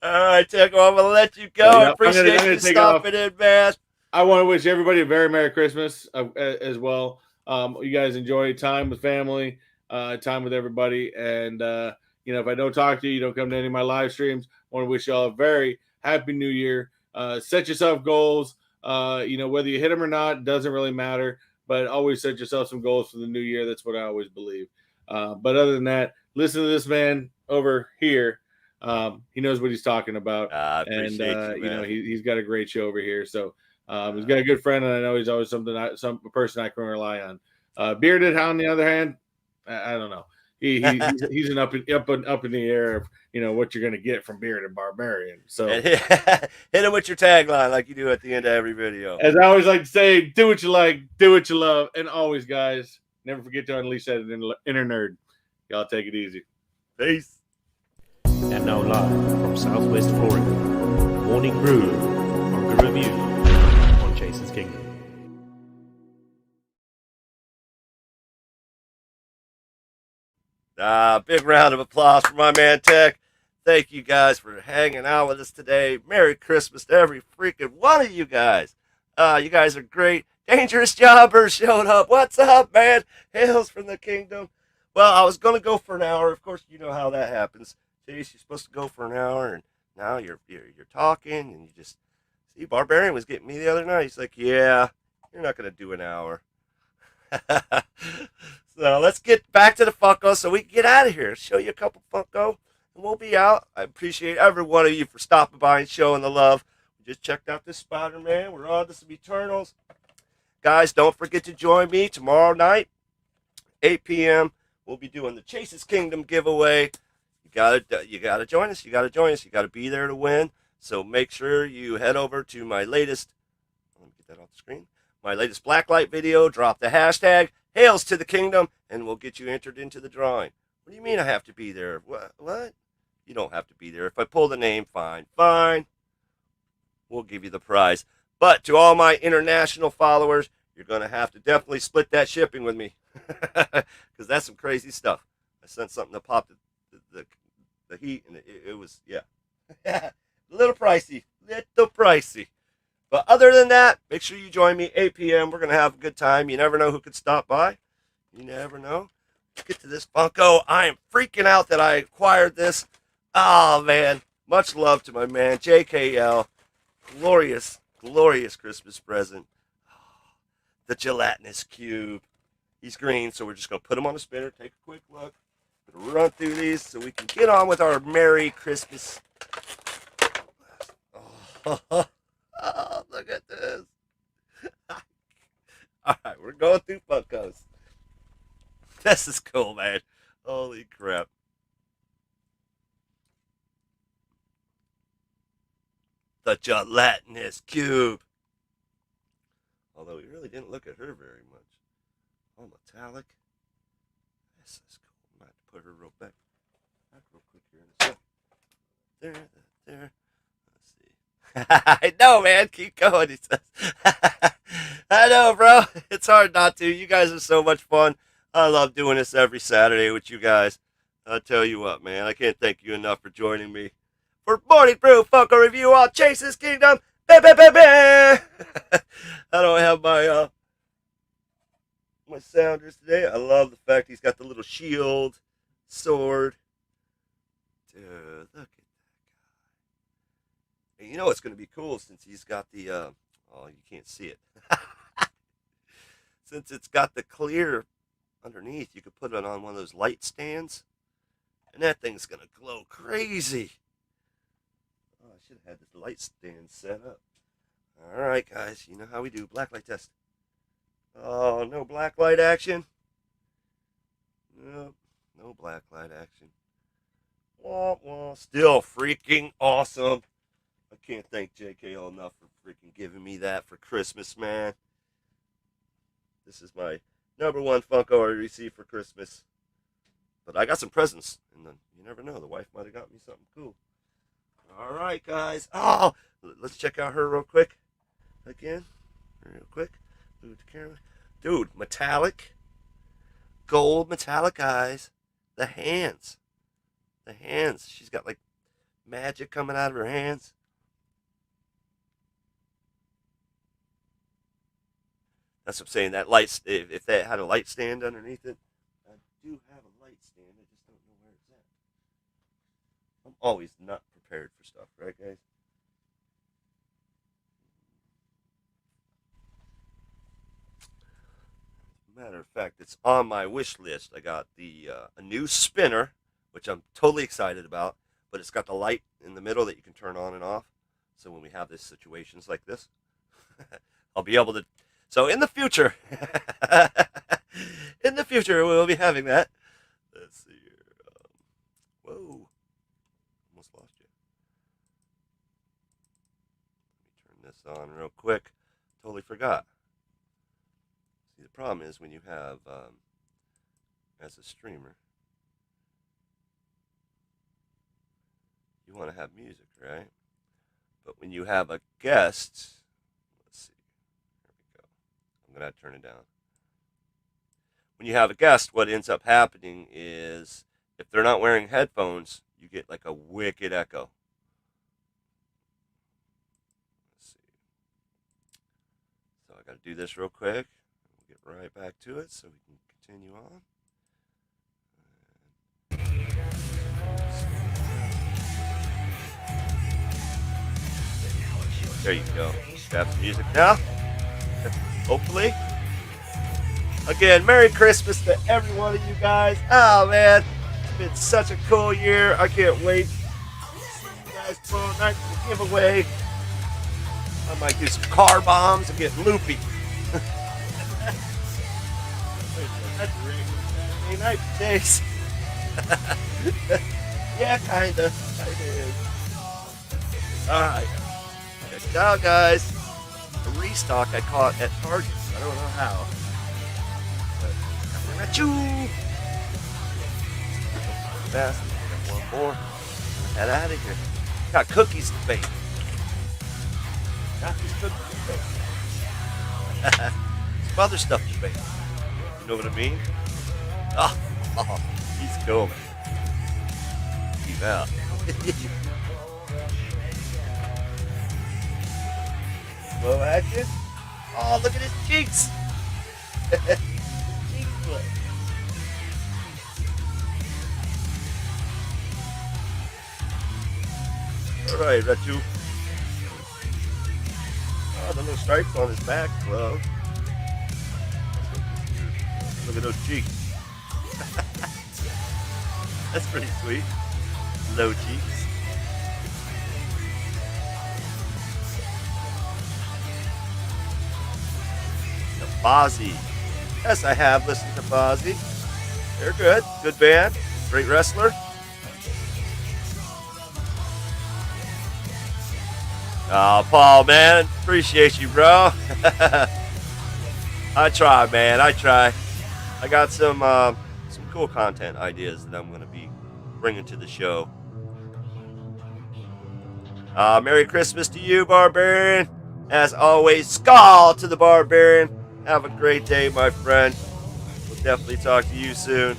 All right, Tickle, I'm gonna let you go. I Yep, I'm appreciate gonna you take off. stopping in, man. I want to wish everybody a very Merry Christmas as well. You guys enjoy time with family, time with everybody. And, if I don't talk to you, you don't come to any of my live streams, I want to wish you all a very happy new year. Set yourself goals. Whether you hit them or not, doesn't really matter. But always set yourself some goals for the new year. That's what I always believe. But other than that, listen to this man over here. He knows what he's talking about. I appreciate and, you, man. He's got a great show over here. So, he's got a good friend, and I know he's always some person I can rely on. Bearded, on the other hand, I don't know. He's an up in the air of what you're going to get from Bearded Barbarian. So hit him with your tagline like you do at the end of every video. As I always like to say, do what you like, do what you love, and always, guys, never forget to unleash that inner nerd. Y'all take it easy. Peace. And now live from Southwest Florida, Morning Brew Funko Review on Chase's Kingdom. Big round of applause for my man Tech. Thank you guys for hanging out with us today. Merry Christmas to every freaking one of you guys. You guys are great. Dangerous Jobber showed up. What's up, man? Hails from the kingdom. Well, I was going to go for an hour. Of course, you know how that happens. Chase, you're supposed to go for an hour, and now you're talking, and you just see. Barbarian was getting me the other night. He's like, "Yeah, you're not going to do an hour." So let's get back to the Funko so we can get out of here. Show you a couple Funko, and we'll be out. I appreciate every one of you for stopping by and showing the love. We just checked out this Spider-Man. We're on to some Eternals. Guys, don't forget to join me tomorrow night, 8 p.m. We'll be doing the Chase's Kingdom giveaway. You gotta join us. You gotta be there to win. So make sure you head over to my latest. Let me get that off the screen. My latest blacklight video. Drop the hashtag Hails to the Kingdom, and we'll get you entered into the drawing. What do you mean I have to be there? What? You don't have to be there. If I pull the name, fine. We'll give you the prize. But to all my international followers, you're going to have to definitely split that shipping with me. Because that's some crazy stuff. I sent something that popped the heat, and it was, yeah. a little pricey. But other than that, make sure you join me 8 p.m. We're going to have a good time. You never know who could stop by. You never know. Let's get to this Funko. I am freaking out that I acquired this. Oh, man. Much love to my man, JKL. Glorious, glorious Christmas present. The gelatinous cube. He's green, so we're just going to put him on a spinner, take a quick look. We're going to run through these so we can get on with our Merry Christmas. Oh, look at this. All right, we're going through Funkos. This is cool, man. Holy crap. The gelatinous cube. Although we really didn't look at her very much. Oh, metallic. This is cool. I might have to put her real quick here in a second. There. I know, man. Keep going, he says. I know, bro. It's hard not to. You guys are so much fun. I love doing this every Saturday with you guys. I'll tell you what, man. I can't thank you enough for joining me for Morning Brew Funko Review on Chase's Kingdom. I don't have my my sounders today. I love the fact he's got the little shield, sword. Dude, look at and you know it's going to be cool since he's got the, oh, you can't see it. Since it's got the clear underneath, you could put it on one of those light stands, and that thing's going to glow crazy. Oh, I should have had this light stand set up. All right, guys, you know how we do. Blacklight test. Oh, no blacklight action. Nope, no blacklight action. Wah, wah. Still freaking awesome. I can't thank JKL enough for freaking giving me that for Christmas, man. This is my #1 Funko I received for Christmas. But I got some presents, and then you never know. The wife might have got me something cool. All right, guys. Oh, let's check out her real quick. Again, real quick. Move the camera. Dude, metallic. Gold metallic eyes. The hands. The hands. She's got like magic coming out of her hands. That's what I'm saying. That light, if that had a light stand underneath it, I do have a light stand. I just don't know where it's at. I'm always not prepared for stuff, right, guys? Matter of fact, it's on my wish list. I got a new spinner, which I'm totally excited about, but it's got the light in the middle that you can turn on and off. So when we have these situations like this, I'll be able to. So in the future, we'll be having that. Let's see here. Whoa, almost lost you. Let me turn this on real quick. Totally forgot. See, the problem is when you have, as a streamer, you want to have music, right? But when you have a guest, let's see, there we go. I'm going to turn it down. When you have a guest, what ends up happening is if they're not wearing headphones, you get like a wicked echo. Let's see. So I got to do this real quick. Get right back to it so we can continue on. There you go. Grab some music now. Hopefully. Again, Merry Christmas to every one of you guys. Oh, man. It's been such a cool year. I can't wait to see you guys tomorrow night for the giveaway. I might do some car bombs and get loopy. That's Saturday night days. Yeah, kinda. It is. Alright. Check it out, guys. A restock I caught at Target. I don't know how. But coming at you. Fast. One more. Head out of here. Got cookies to bake. Got these cookies to bake. Some other stuff to bake. You know what I mean? Oh, he's cool, man. Keep out. Slow action. Oh, look at his cheeks. Cheeks flip. All right, Ratu. Oh, the little stripes on his back glove. Look at those cheeks. That's pretty sweet. Low cheeks. The Bozzy. Yes, I have listened to Bozzy. They're good. Good band. Great wrestler. Oh, Paul, man. Appreciate you, bro. I try, man. I try. I got some cool content ideas that I'm going to be bringing to the show. Merry Christmas to you, Barbarian. As always, Skull to the Barbarian. Have a great day, my friend. We'll definitely talk to you soon.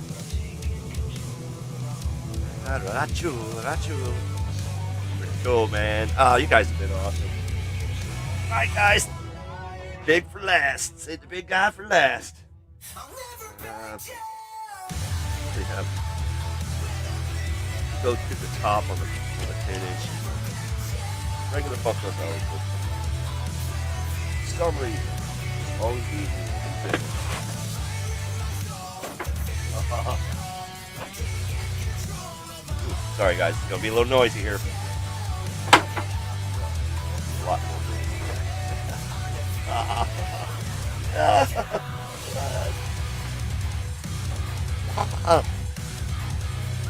Pretty cool, man. Oh, you guys have been awesome. All right, guys. Big for last. Save the big guy for last. We have go to the top on the finish. Regular Funko's always good. Some reason, always easy to finish. Sorry, guys, it's gonna be a little noisy here. A lot more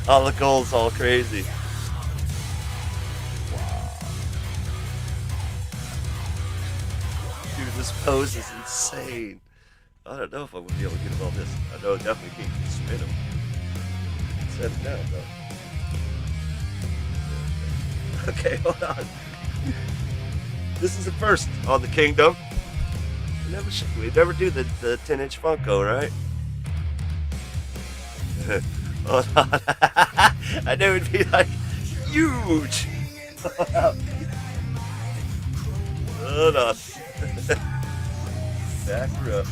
oh, the gold's all crazy. Wow. Dude, this pose is insane. I don't know if I'm going to be able to get him all this. I know I definitely can't spin him. Set it down, though. Okay, hold on. This is the first on the Kingdom. We never do the 10-inch Funko, right? Hold on. I knew it'd be like huge. Hold on. Back her up.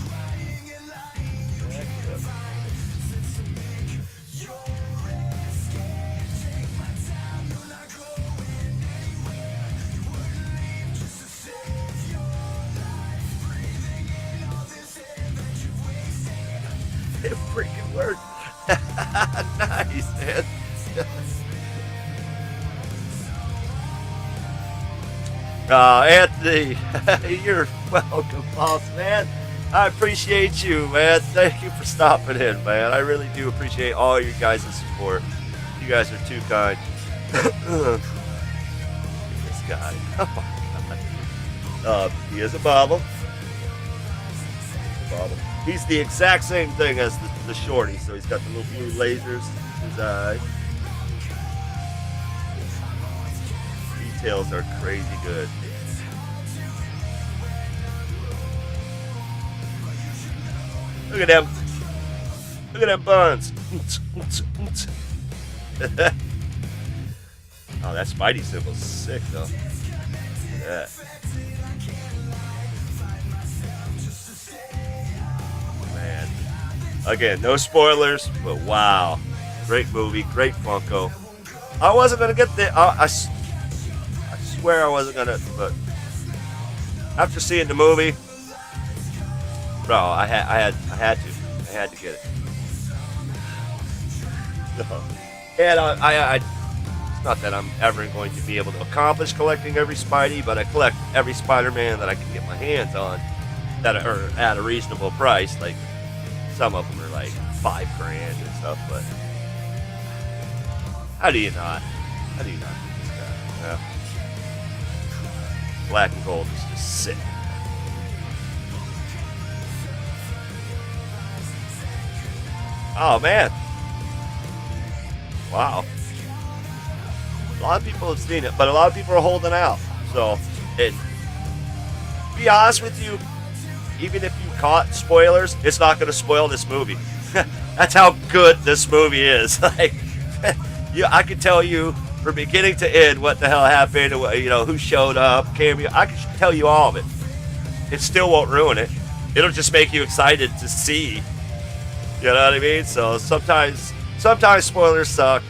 It freaking worked. Nice, man. Anthony, you're welcome, boss, man. I appreciate you, man. Thank you for stopping in, man. I really do appreciate all you guys' support. You guys are too kind. This guy. Oh, my God. He is a bobble. He's the exact same thing as the shorty, so he's got the little blue lasers in his eye. Details are crazy good. Look at them. Look at them buns. Oh, that Spidey symbol's sick, though. Look at that. Man. Again, no spoilers, but wow. Great movie, great Funko. I wasn't going to get the... I swear I wasn't going to, but... After seeing the movie... Bro, I had to get it. And it's not that I'm ever going to be able to accomplish collecting every Spidey, but I collect every Spider-Man that I can get my hands on that are at a reasonable price. Like some of them are like $5,000 and stuff, but how do you not get this guy? Yeah. Black and gold is just sick. Oh, man. Wow. A lot of people have seen it, but a lot of people are holding out. So, and to be honest with you, even if you caught spoilers, it's not going to spoil this movie. That's how good this movie is. Like, I could tell you from beginning to end what the hell happened, who showed up, cameo. I could tell you all of it. It still won't ruin it. It'll just make you excited to see. You know what I mean? So sometimes spoilers suck,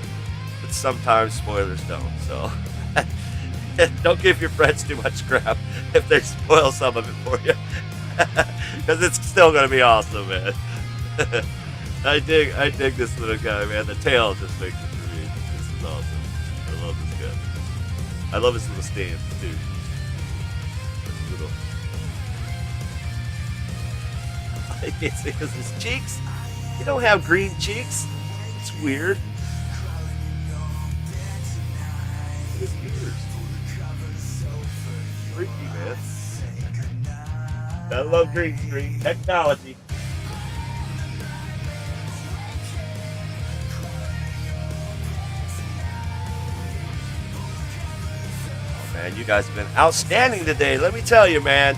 but sometimes spoilers don't. So don't give your friends too much crap if they spoil some of it for you, because it's still gonna be awesome, man. I dig this little guy, man. The tail just makes it for me. This is awesome. I love this guy. I love his little stance too. It's because his cheeks. You don't have green cheeks. It's weird. His ears. Freaky, man. I love green screen technology. Oh, man, you guys have been outstanding today. Let me tell you, man.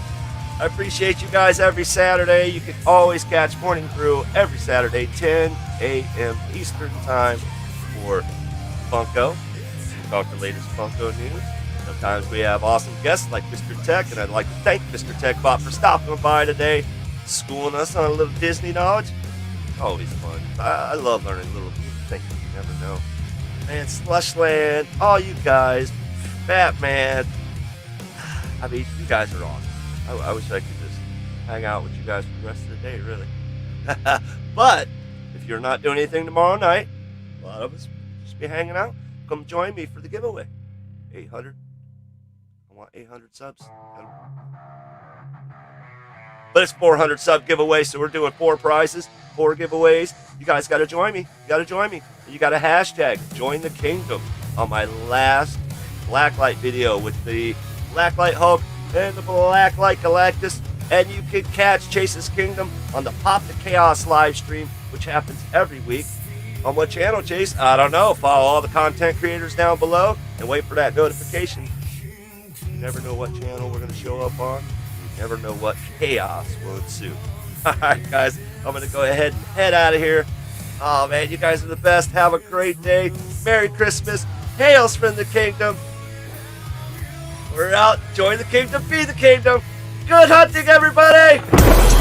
I appreciate you guys every Saturday. You can always catch Morning Brew every Saturday, 10 a.m. Eastern Time for Funko. We talk the latest Funko news. Sometimes we have awesome guests like Mr. Tech, and I'd like to thank Mr. Techbot for stopping by today, schooling us on a little Disney knowledge. Always fun. I love learning little things you never know. Man, Slushland, all you guys, Batman. I mean, you guys are awesome. I wish I could just hang out with you guys for the rest of the day, really. But if you're not doing anything tomorrow night, a lot of us just be hanging out. Come join me for the giveaway. 800. I want 800 subs. But it's 400 sub giveaway, so we're doing 4 prizes, 4 giveaways. You guys got to join me. You got to join me. You got to hashtag Join the Kingdom on my last Blacklight video with the Blacklight Hulk and the Blacklight Galactus, and you can catch Chase's Kingdom on the Pop the Chaos live stream, which happens every week On what channel, Chase? I don't know. Follow all the content creators down below and wait for that notification. You never know what channel we're going to show up on. You never know what chaos will ensue. Alright, guys. I'm going to go ahead and head out of here. Oh, man. You guys are the best. Have a great day. Merry Christmas. Hails from the kingdom. We're out. Join the kingdom. Be the kingdom. Good hunting, everybody.